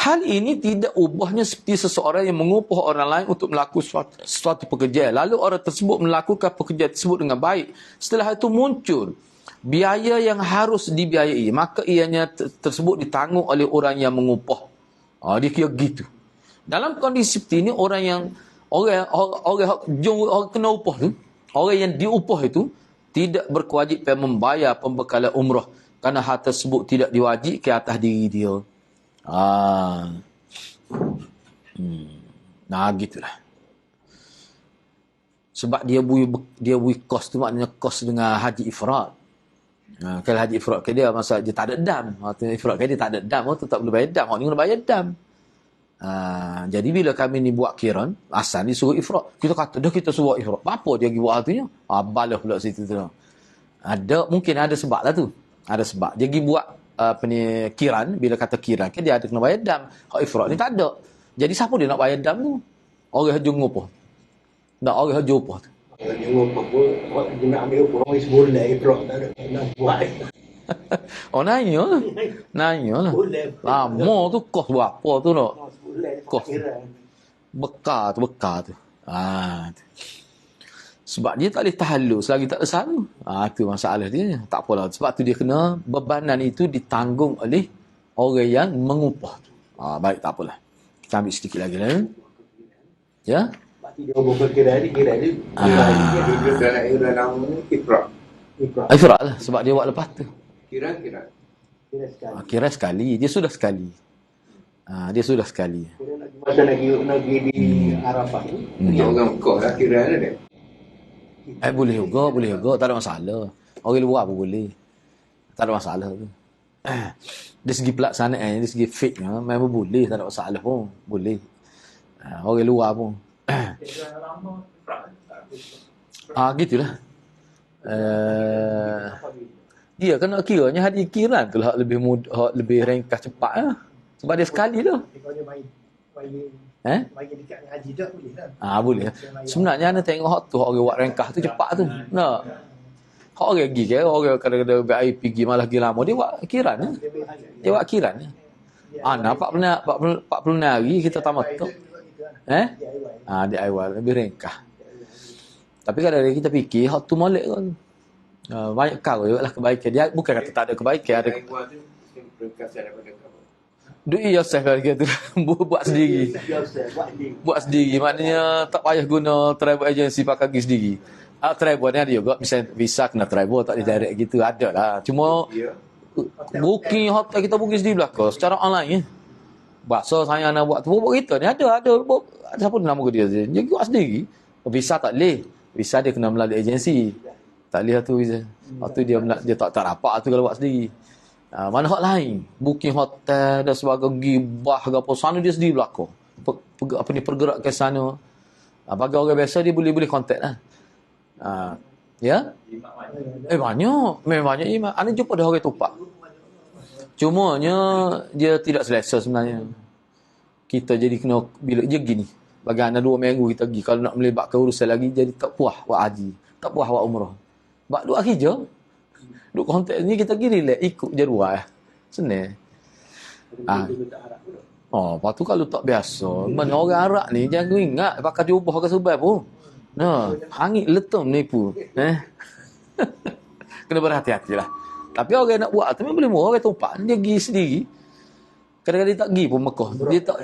Hal ini tidak ubahnya seperti seseorang yang mengupah orang lain untuk melakukan suatu pekerjaan. Lalu orang tersebut melakukan pekerjaan tersebut dengan baik. Setelah itu muncul biaya yang harus dibiayai. Maka ianya tersebut ditanggung oleh orang yang mengupah. Dia kira gitu. Dalam kondisi seperti ini, orang kena upah tu, orang yang diupah itu, tidak berkewajipan membayar pembekalan umrah. Kerana hal tersebut tidak diwajibkan atas diri dia. Gitulah. Sebab dia bui kos tu, maknanya kos dengan haji ifrat. Kalau haji ifrat ke dia, masa dia tak ada dam. Ifrat ke dia tak ada dam, tu tak boleh bayar dam. Ni kena bayar dam. Jadi bila kami ni buat kiran, asal ni suruh ifrat. Kita kata dah kita suruh ifrat. Apa dia pergi buat hal tu nya? Balas pula situ tu. Mungkin ada sebab lah tu. Ada sebab. Dia pergi buat kiran, bila kata kiran ke dia ada kena bayar dam. Hak ifrat ni tak ada. Jadi siapa dia nak bayar dam tu? Orang haji ngupah. Tak, orang haji upah tu. Dia ngupah pun, dia nak ambil upah, orang sebulan ifrat tak ada. Nak buat. Nanya lah. Lama tu kos buat apa tu nak? Kos. Bekar tu. Sebab dia tak boleh tahallul selagi tak ada salu. Itu masalah dia. Tak apalah. Sebab tu dia kena bebanan itu ditanggung oleh orang yang mengupah tu. Baik, tak apalah. Kita ambil sedikit lagi lah. Ya? Berarti dia berkira ni. Dia dalam ifrat. Ifrat lah. Sebab dia buat lepas tu. Kira sekali. Kira sekali. Dia sudah sekali. Masa lagi di Arafah tu. Dia orang kau lah kira dia. Boleh juga. Tak ada masalah. Orang luar pun boleh. Tak ada masalah tu. Dari segi pelaksanaan, dari segi fake-nya, memang boleh. Tak ada masalah pun. Boleh. Orang luar pun. Gitulah. Dia kena kiranya haji kiran tu lah lebih mudah, lebih ringkas cepat lah. Sebab dia sekali tu. Bagi dekat dengan haji dah boleh lah. Boleh. Sebenarnya anda tengok hak tu, orang buat ringkas tu cepat tu. Nak. Hak orang pergi ke, orang kadang-kadang BI pergi malah pergi lama, dia buat kiran. Dia buat kiran. Nak 40 hari kita tamat tu. DIY lebih ringkas. Tapi kadang-kadang kita fikir hak tu molek kan. Banyak kau juga lah kebaikan. Dia bukan kata tak ada kebaikan. Ada duit yourself lah kata. Buat sendiri. Buat sendiri. Maknanya tak payah guna travel agency pakai pergi sendiri. Travel ni ada juga. Misalnya visa kena travel. Tak boleh direct gitu. Ada lah. Cuma booking hotel kita booking sendiri belakang. Secara online. Bahasa saya nak buat tu. Buat kita ni ada. Ada siapa nama dia. Dia buat sendiri. Visa tak boleh. Visa dia kena melalui agensi. Tak boleh tu visa. Waktu dia tak rapat tu kalau buat sendiri. Mana hak lain? Booking hotel dan sebagainya, gibah ke apa, sana dia sendiri belakang. Pergerak ke sana. Bagi orang biasa dia boleh kontak lah. Ya? Banyak. Memang banyak iman. Anda jumpa dah orang tupak. Cumanya dia tidak selesa sebenarnya. Kita jadi kena bila dia gini. Bagi anda 2 minggu kita pergi. Kalau nak melibatkan urusan lagi jadi tak puas buat haji. Tak puas buat umrah. Bak duk hari je. Duk kontak ni kita pergi relax, ikut jadual. Senang. Lepas tu kalau tak biasa, mana orang Arab ni jangan ingat bakal diubah ke sebab pun. Nah, hangit letum nipu. Kena berhati-hatilah. Tapi orang nak buat tu memang boleh orang tumpak, dia pergi sendiri. Kadang-kadang dia tak pergi pun Mekah. Dia tak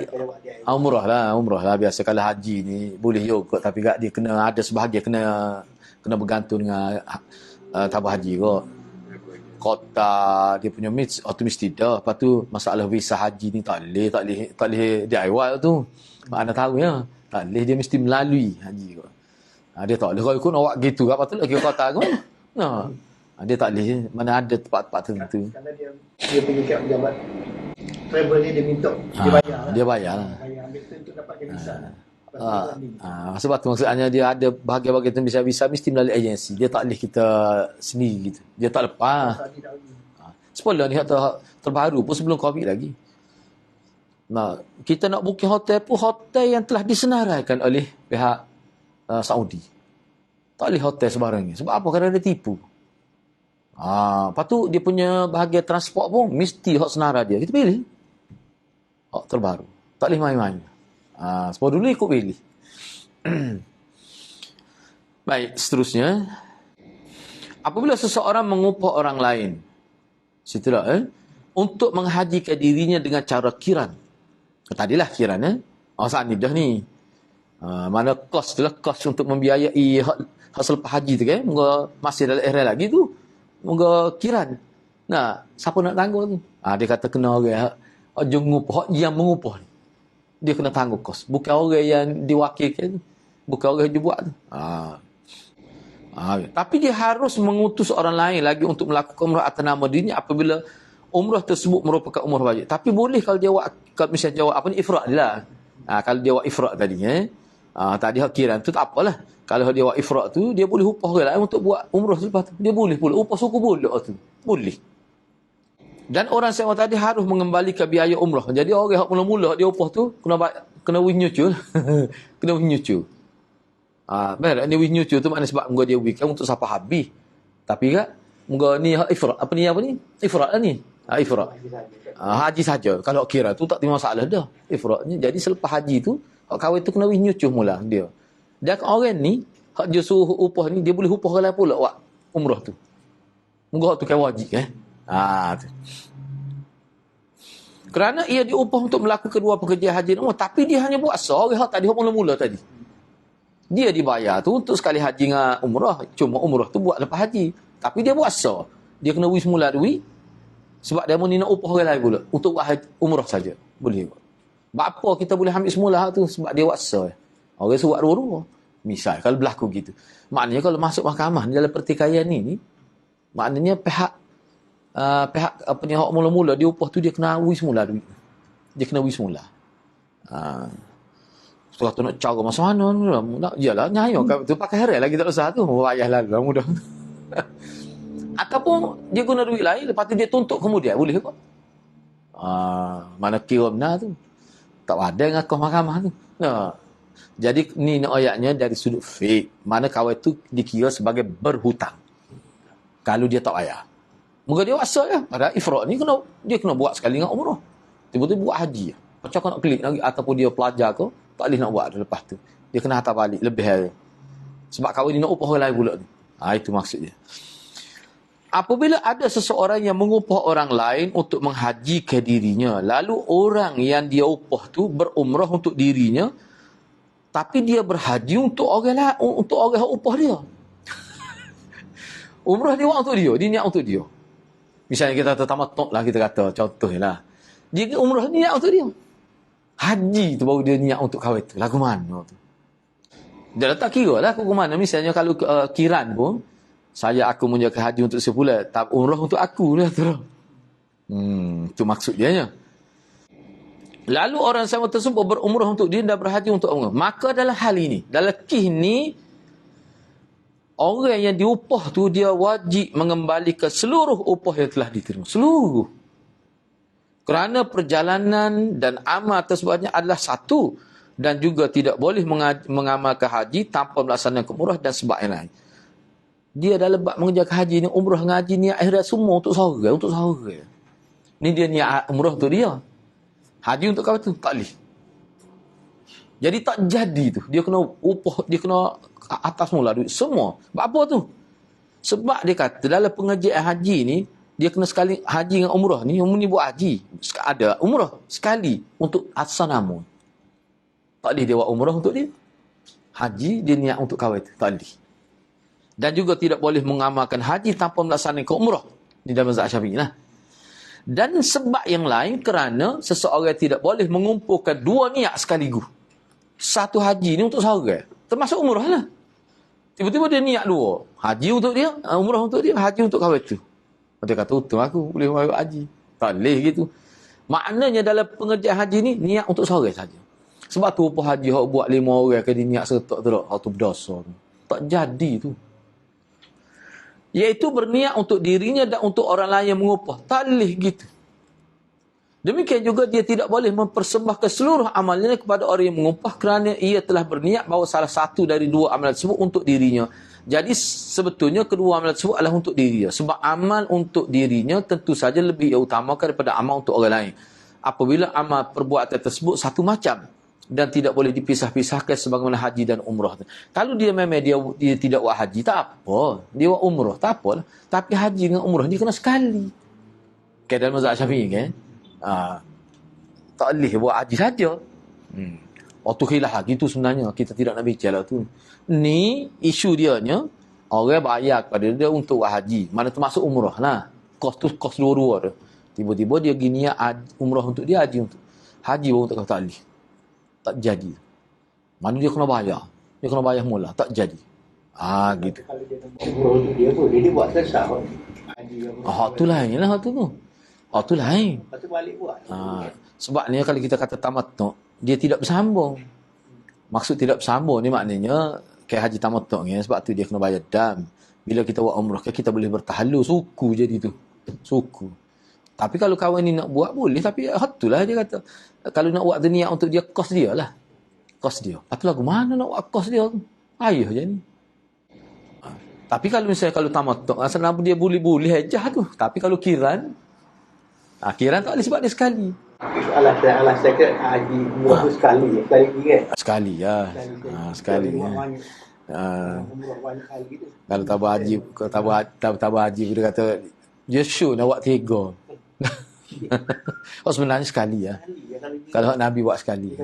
umrah lah biasa. Kalau haji ni boleh juga, tapi dia kena ada sebahagian kena bergantung dengan tabah haji kot. Kota dia punya mesti dah. Lepas tu masalah visa haji ni tak boleh DIY tu. Mana tahu ya. Tak boleh, dia mesti melalui haji kot. Dia tak boleh kalau ikut awak gitu kat patut lagi kota kot. Dia tak boleh, mana ada tempat-tempat tertentu. Kalau dia pergi kat pejabat travel ni, dia minta dia bayar lah. Dia bayar lah. Bayar ambil tu untuk dapatkan visa. Sebab tu maksudnya dia ada bahagian-bahagian visa mesti melalui agensi. Dia tak boleh kita sendiri gitu. Dia tak lepas. Sepuluh ni terbaru pun sebelum COVID lagi. Nah, kita nak booking hotel pun hotel yang telah disenaraikan oleh pihak Saudi. Tak boleh hotel sembarangnya. Sebab apa? Kerana dia tipu. Lepas tu dia punya bahagian transport pun mesti hak senarai dia. Kita pilih. Hak terbaru. Tak boleh main-main. Sebab dulu ikut pilih. Baik, seterusnya. Apabila seseorang mengupah orang lain, situlah, untuk menghajikan dirinya dengan cara kiran. Tadilah kiran, saat ni dah ni. Mana kos tu lah, kos untuk membiayai hak selepas haji tu kan. Moga masih dalam era lagi tu. Moga kiran. Nah, siapa nak tanggung tu? Dia kata kena orang yang mengupah ni. Dia kena tanggung kos. Bukan orang yang diwakilkan. Bukan orang yang buat tu. Tapi dia harus mengutus orang lain lagi untuk melakukan umrah atas nama dirinya apabila umrah tersebut merupakan umrah wajib. Tapi boleh kalau dia buat, kalau misalnya jawab apa ni, ifrat dia lah. Kalau dia buat ifrat tadi, tadi hak kiran tu tak apalah. Kalau dia buat ifrat tu, dia boleh upah orang lain untuk buat umrah selepas tu. Dia boleh pula. Upah suku boleh tu. Boleh. Dan orang sewa tadi harus mengembalikan biaya umrah. Jadi orang yang mula-mula dia upah tu kena winyucul. Kena winyucul. Baik, ni winyucul tu maknanya sebab moga dia wikan untuk siapa habis. Tapi kan moga ni ifrat apa ni ifrat lah ni. Ifrat. Haji saja. Kalau kira tu tak ada masalah dah. Ifratnya jadi selepas haji tu hak kahwin tu kena winyucul mula dia. Dan orang ni hak dia suruh upah ni dia boleh upah orang lain pula buat umrah tu. Moga tu kan wajib tu. Kerana ia diupah untuk melakukan dua pekerjaan haji umrah, tapi dia hanya buat seorang hak tadi hak mula-mula tadi. Dia dibayar tu untuk sekali haji dengan umrah, cuma umrah tu buat lepas haji. Tapi dia buat so. Dia kena wis mula duit sebab dia mau nak upah orang lain pula untuk buat umrah saja. Boleh buat. Apa kita boleh ambil semula hak tu sebab dia buat so. Orang suruh buat dua-dua. Misal kalau berlaku gitu. Maknanya kalau masuk mahkamah dalam pertikaian ni maknanya pihak apa ni hak mula-mula dia upah tu dia kena wis mula duit. Dia kena wis mula. Setelah tu nak cara macam mana nak iyalah nyayo tu pakai hari lagi tak usah tu wayah lalu mudah. Ataupun dia guna duit lain lepas tu dia tuntut kemudian boleh ke? Mana kira benar tu. Tak ada dengan kau mahkamah tu. Jadi ni ayatnya dari sudut fiqh. Mana kawan tu dikira sebagai berhutang. Kalau dia tak bayar. Moga dia wasa ya. Pada ifrat ni dia kena buat sekali dengan umrah. Tiba-tiba buat haji. Macam kau nak klik lagi ataupun dia pelajar ke, tak boleh nak buat lepas tu. Dia kena hantar balik lebih hari. Sebab kahwin ni nak upah orang lain pula ni. Itu maksudnya. Apabila ada seseorang yang mengupah orang lain untuk menghajikan dirinya, lalu orang yang dia upah tu berumrah untuk dirinya, tapi dia berhaji untuk orang lain, untuk orang yang upah dia. Umrah dia buat untuk dia, dia niat untuk dia. Misalnya kita tamattu lah, kita kata contohlah. Dia umrah ni niat untuk dia. Haji tu baru dia niat untuk kahwin tu. Lagu mana tu? Dia tak kira lah aku ke mana. Misalnya kalau kiran pun, aku menjaga haji untuk sebulan, tak umrah untuk aku lah tu. Itu maksud dia. Lalu orang sama tersebut berumrah untuk dia dan berhaji untuk umrah. Maka dalam hal ini, dalam kisah ni, orang yang diupah tu dia wajib mengembalikan seluruh upah yang telah diterima. Seluruh. Kerana perjalanan dan amal tersebutnya adalah satu. Dan juga tidak boleh mengamalkan haji tanpa melaksanakan umrah dan sebab yang lain. Dia dalam bab mengerjakan haji ni, umrah dengan haji ni akhirat semua untuk sorang. Ni dia niat umrah tu dia. Haji untuk kau tu tak boleh. Jadi tak jadi tu. Dia kena upah, dia kena atas mula duit semua. Sebab apa tu? Sebab dia kata dalam pengerjaan haji ni, dia kena sekali haji dengan umrah ni, buat haji. Ada umrah sekali untuk asal nama. Tak boleh dia buat umrah untuk dia. Haji dia niat untuk kawin tu. Tak boleh. Dan juga tidak boleh mengamalkan haji tanpa melaksanakan umrah. Di dalam mazhab Syafi'i lah. Dan sebab yang lain kerana seseorang tidak boleh mengumpulkan dua niat sekaligus. Satu haji ni untuk seorang. Termasuk umrah lah. Tiba-tiba dia niat dua. Haji untuk dia, umrah untuk dia, haji untuk kawin tu. Dia kata, untung aku boleh buat haji. Tak boleh gitu. Maknanya dalam pengerjaan haji ni, niat untuk seorang saja. Sebab tu apa haji yang buat 5 orang ke dia niat serta tu, tu berdosa tu. Tak jadi tu. Iaitu berniat untuk dirinya dan untuk orang lain yang mengupah. Tak boleh gitu. Demikian juga dia tidak boleh mempersembahkan seluruh amalnya kepada orang yang mengupah kerana ia telah berniat bahawa salah satu dari dua amalan tersebut untuk dirinya. Jadi sebetulnya kedua amalan tersebut adalah untuk dirinya. Sebab amal untuk dirinya tentu saja lebih utamakan daripada amal untuk orang lain. Apabila amal perbuatan tersebut satu macam dan tidak boleh dipisah-pisahkan sebagaimana haji dan umrah. Kalau dia memang dia tidak buat haji, tak apa. Dia buat umrah, tak apa. Tapi haji dengan umrah dia kena sekali. Kayak dalam mazhab Syafi'i kan? Tak boleh buat haji saja. Waktu khilaf lagi tu sebenarnya kita tidak nak bicara tu. Ni isu dia nya orang bayar kepada dia untuk buat haji. Mana termasuk umrah lah. Kos tu kos dua-dua tu. Tiba-tiba dia gini umrah untuk dia, haji untuk. Haji baru untuk kau tak boleh. Tak jadi. Mana dia kena bayar. Dia kena bayar mula. Tak jadi. Gitu. Kalau dia nak buat umrah untuk dia pun, dia buat sesah. Tu lain lah tu. Tu lain. Lepas tu balik buat. Sebab ni kalau kita kata tamattu', dia tidak bersambung. Maksud tidak bersambung ni maknanya kayak haji tamattu' ni, sebab tu dia kena bayar dam. Bila kita buat umrah kita boleh bertahalul suku jadi tu. Suku. Tapi kalau kawan ni nak buat boleh, tapi itulah dia kata. Kalau nak buat niat untuk dia, kos dia lah. Kos dia. Lepas tu lagu mana nak buat kos dia tu? Ayah je ni. Tapi kalau misalnya kalau tamattu', asal nama dia boleh-boleh aja tu. Tapi kalau kiran, kiran tak boleh sebab dia sekali. Alasan ke haji umrah tu sekali kan? Sekali ya. Sekali ya. Kalau tabah haji dia kata dia show nak buat 3. Sebenarnya sekali ya. Kalau Nabi buat sekali.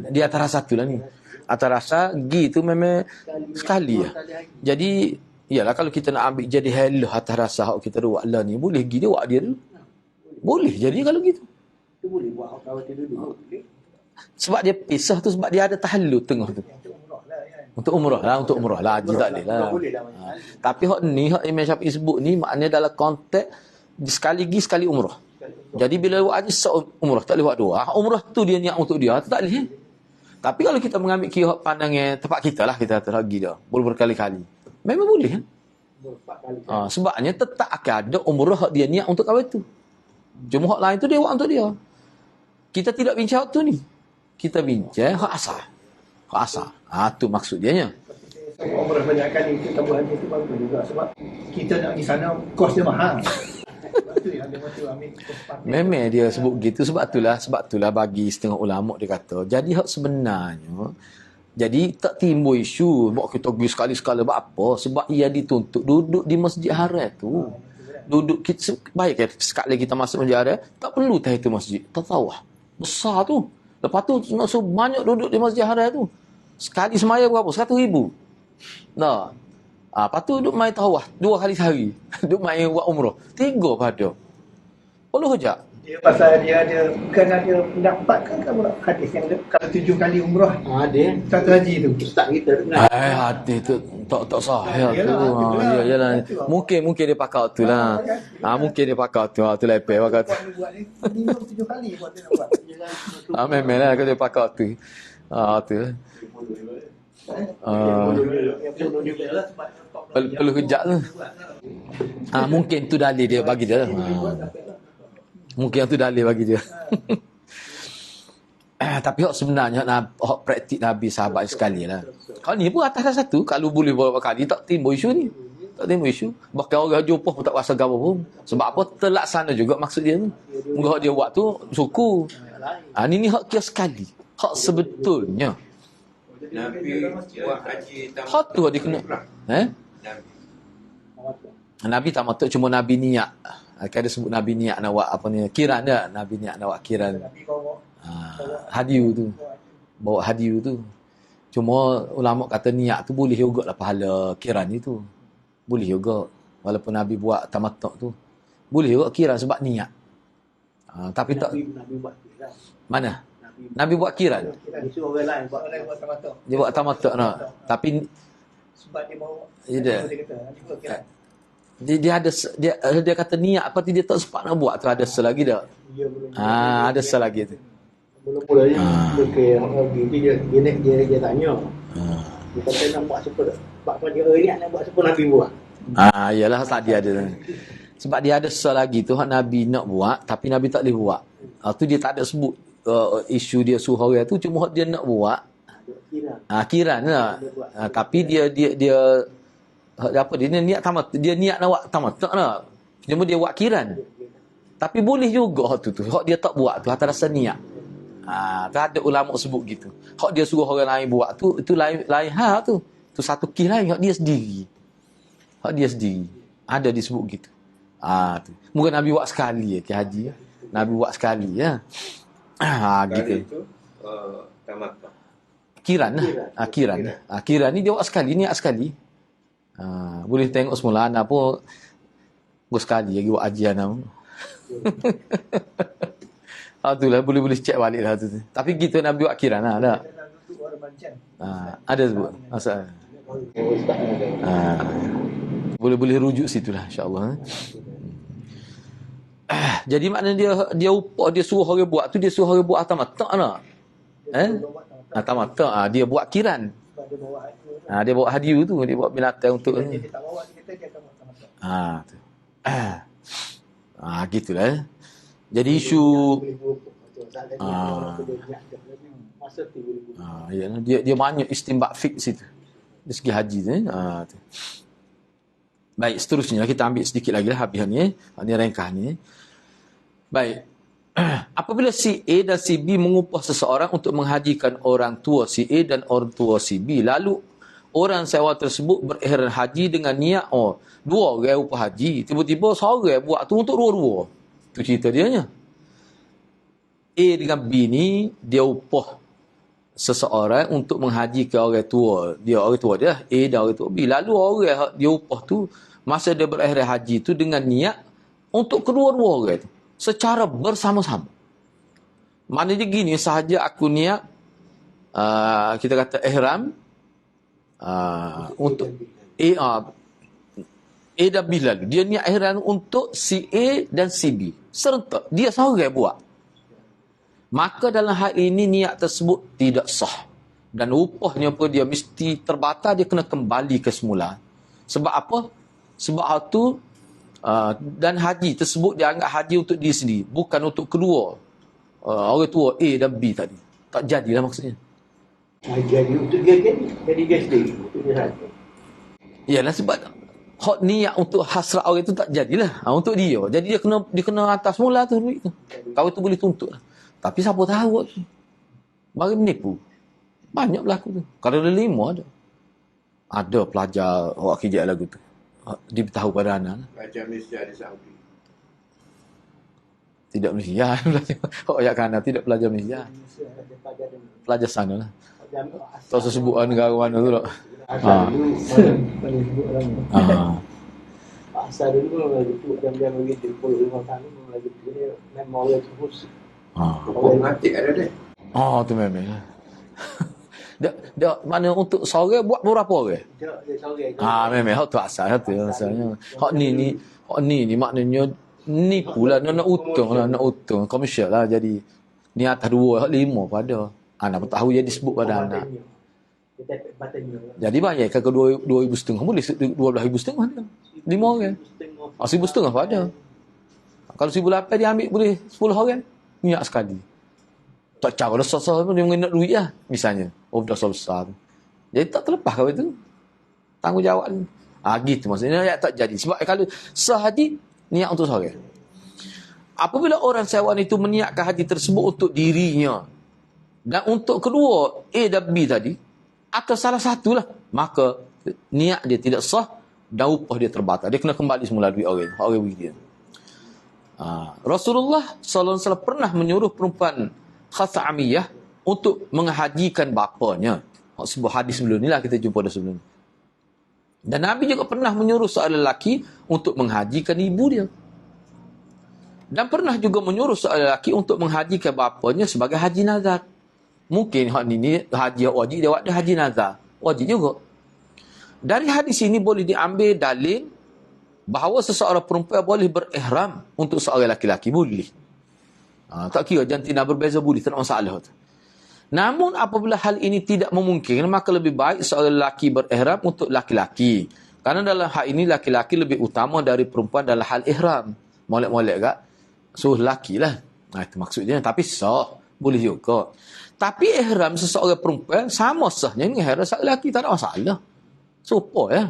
Di antara satu lah ni. Antara rasa gi tu memang sekali ya. Jadi iyalah kalau kita nak ambil jadi halah atas rasa hak kita buat lah ni, boleh gi dia buat dia dulu. Boleh jadi kalau gitu. Tu boleh buat kawan dia dulu. Sebab dia pisah tu sebab dia ada tahallul tengah tu. Untuk umrah lah, haji tak boleh lah. Tapi hak ni, hak Imam Syafi'i sebut ni, maknanya dalam konteks sekali pergi sekali umrah. Jadi bila buat haji umrah, tak boleh buat dua. Umrah tu dia niat untuk dia, tu tak boleh. Tapi kalau kita mengambil kira hak pandangnya tempat kita lah, kita kata lagi dah. Boleh berkali-kali. Memang boleh kan? Sebabnya tetap akan ada umrah hak dia niat untuk kawan tu. Cuma hak lain tu dia buat untuk dia. Kita tidak bincang hak tu ni. Kita bincang hak asal. Hak asal. Tu maksud dia nya. Umrah banyak kali kita buat haji tu bagus juga sebab kita nak pergi sana kos dia mahal. Memang dia sebut gitu sebab itulah bagi setengah ulama dia kata. Jadi hak sebenarnya tak timbul isu bahawa kita pergi sekali-sekala buat apa sebab ia dituntut duduk di Masjid Haram tu. Duduk kita baik sekali kita masuk Masjid Haram tak perlu tahiyatul masjid. Tatawah. Besar tu. Lepas tu nak suruh banyak duduk di Masjid Haram tu. Sekali semaya berapa? 100,000. Nah. Lepas tu duduk main tawaf 2 kali sehari. Duduk main buat umrah. 3 pada. Perlu hujak. Dia pasal dia ada bukan ada pendapat kan kamu hadis yang kalau 7 kali umrah. Ada. Satu haji tu. Ustaz kita dengar. Hadis tu tak sahih tu. Yalah. Mungkin dia pakai tu lah. Mungkin dia pakai tu. Tu lepeh pakai tu. Minum 7 kali buat dia nak buat. Memang lah kalau dia pakai tu. Tu. Perlu kejap tu. Mungkin tu dalil dia bagi dia. Mungkin tu dalil bagi dia. Tapi hak sebenarnya hak praktik Nabi sahabat sekali lah. Kalau ni pun atas dah satu. Kalau boleh beberapa kali tak timbul isu ni. Tak timbul isu. Bahkan orang jumpa pun tak rasa gapo pun. Sebab apa? Terlaksana juga maksud dia tu. Hak dia buat tu syukur. Ni hak kira sekali. Hak sebetulnya. Nabi buat haji tamat. Hak tu dia kena. Nabi tamat cuma Nabi niat. Kan dia sebut Nabi niat nak buat apa ni? Kiran dia. Nabi niat nak buat kiran. Hadiu tu. Bawa hadiu tu. Cuma ulama kata niat tu boleh juga lah pahala kiran itu. Boleh juga. Walaupun Nabi buat tamattu tu. Boleh juga kiran sebab niat. Tapi tak. Nabi buat kiran. Mana? Nabi buat kiran. Dia suruh orang lain buat tamattu. Dia buat tamattu nah. Tapi Sebab dia bawa. dia kata, Nabi buat kiran. dia kata niat apa dia tak sempat nak buat tu ada selagi dah. Ada selagi tu. Mula-mulanya dia tanya. Dia kata nak buat super. Sebab dia niat nak buat super Nabi buat. Iyalah tadi ada. Sebab dia ada selagi tu hak Nabi nak buat tapi Nabi tak boleh buat. Tu dia tak ada sebut isu dia suruh orang tu cuma hak dia nak buat. Kiran lah. Tapi dia apa dia niat tamat dia niat nak buat tamat tak nak. Cuma dia buat kiran. Tapi boleh juga hak tu hak dia tak buat tu atas rasa niat. Tak ada ulama sebut gitu. Hak dia suruh orang lain buat tu itu lain hal tu. Tu satu kes lain hak dia sendiri. Hak dia sendiri. Ada disebut gitu. Tu. Mungkin Nabi buat sekali ke haji. Nabi buat sekali ya. Gitu. Itu tamattu. Kiran lah. Kiran ni dia buat sekali, niat sekali. Boleh tengok semula anak pun buat sekali lagi buat haji anak. Itulah boleh cek balik lah tu. Tapi gitu Nabi buat kiran lah. Ada. Ada sebut. Masa. Boleh rujuk situlah insya-Allah. Jadi maknanya dia upah dia suruh orang buat tu dia suruh orang buat tamattu nak. Tamattu dia buat kiran. Dia bawa hadiu tu, dia bawa binatang untuk dia tak bawa dia kata dia akan buat tamattu. Gitulah. Jadi isu dia banyak istinbat fiqh situ. Dari segi haji tu. Baik, seterusnya kita ambil sedikit lagi lah habis ni. Ini ringkas ni. Baik. Apabila si A dan si B mengupah seseorang untuk menghajikan orang tua si A dan orang tua si B, lalu orang sewa tersebut berihram haji dengan niat dua orang upah haji, tiba-tiba seorang buat tu untuk dua-dua. Tu cerita dia nya. A dengan B ni dia upah seseorang untuk menghajikan orang tua dia A dan orang tua B. Lalu orang dia upah tu masa dia berihram haji tu dengan niat untuk kedua-dua orang tu secara bersama-sama. Maknanya gini, sahaja aku niat kita kata ihram untuk A dan B lalu. Dia niat ihram untuk si A dan si B. Serentak. Dia seorang buat. Maka dalam hal ini niat tersebut tidak sah. Dan upahnya pun dia mesti terbatal, dia kena kembali ke semula. Sebab apa? Sebab hal tu dan haji tersebut dianggap haji untuk diri sendiri, bukan untuk kedua orang tua A dan B tadi. Tak jadilah maksudnya. Jadi untuk dia sendiri. Yalah sebab hak niat untuk hasrat orang itu tak jadilah. Untuk dia. Jadi dia kena hantar semula tu duit tu. Kau tu boleh tuntut lah. Tapi siapa tahu tu. Mari menipu. Banyak berlaku tu. Kalau ada 5 ada. Ada pelajar awak kerja lagu tu. Diberitahu pada anak. Pelajar Malaysia di Saudi. Tidak Malaysia. Oh ya kan tidak pelajar Malaysia. Pelajar sana lah. Tak usah sebut negara mana tu tak. Asal dulu lagi tu jam-jam lagi 35 tahun lagi tu dia memang orang terus. Orang mati ada deh. Tu memang. Dia mana untuk sore buat berapa orang? Dia sore. Memang hak tu asal tu asalnya. Hak ni maknanya ni pula nak untung komersial lah jadi ni atas 2 hak 5 pada. Anak pun tahu jadi sebut pada anak. Jadi banyak ke 2,500 boleh 12,500 ada. 5 orang. 1,500 pada. Kalau 1,800 dia ambil boleh 10 orang. Niat sekali. Tak cara dosa besar pun dia nak duit lah. Misalnya. Dosa besar tu. Jadi tak terlepas kau itu. Tanggungjawab ni. Gitu maksudnya tak jadi. Sebab kalau sehaji, niat untuk seorang. Apabila orang sewan itu meniatkan haji tersebut untuk dirinya dan untuk kedua A dan B tadi, atau salah satulah, maka niat dia tidak sah dan upah dia terbatal. Dia kena kembali semula duit orang bagi dia. Rasulullah SAW pernah menyuruh perempuan Khatha'amiyah untuk menghajikan bapanya. Sebuah hadis sebelum ni lah kita jumpa dah sebelum ni. Dan Nabi juga pernah menyuruh seorang lelaki untuk menghajikan ibu dia. Dan pernah juga menyuruh seorang lelaki untuk menghajikan bapanya sebagai haji nazar. Mungkin ni haji wajib, dia buat dia haji nazar. Wajib juga. Dari hadis ini boleh diambil dalil bahawa seseorang perempuan boleh berihram untuk seorang lelaki-lelaki. Boleh. Tak kira jantina berbeza, boleh. Tak ada masalah. Namun apabila hal ini tidak memungkinkan, maka lebih baik seorang lelaki berihram untuk lelaki-lelaki. Karena dalam hal ini lelaki-lelaki lebih utama dari perempuan dalam hal ihram. Molek-molek tak? So lelaki lah. Itu maksudnya. Tapi sah. Boleh juga. Tapi ihram seseorang perempuan sama sahnya dengan ihram seorang lelaki. Tak ada masalah. So apa ya?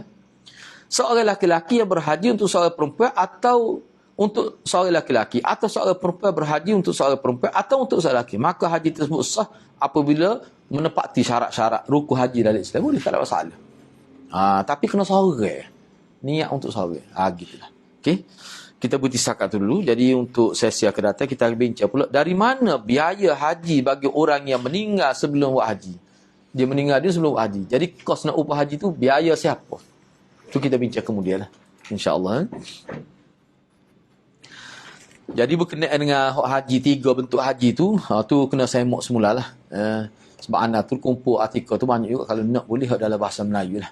Seorang lelaki-lelaki yang berhaji untuk seorang perempuan atau untuk seorang lelaki-lelaki, atau seorang perempuan berhaji untuk seorang perempuan atau untuk seorang lelaki, maka haji tersebut sah apabila menepati syarat-syarat rukun haji dalam Islam. Boleh, tak ada masalah. Tapi kena seorang. Niat untuk seorang. Gitulah. Okey. Kita berhenti setakat dulu. Jadi untuk sesi akan datang kita akan bincang pula dari mana biaya haji bagi orang yang meninggal sebelum buat haji. Dia meninggal dia sebelum buat haji. Jadi kos nak upah haji tu biaya siapa? Itu kita bincang kemudian lah. InsyaAllah. Jadi berkenaan dengan haji, 3 bentuk haji tu, tu kena semak semula lah. Sebab anak tu kumpul artikel tu banyak juga. Kalau nak boleh dalam bahasa Melayu lah.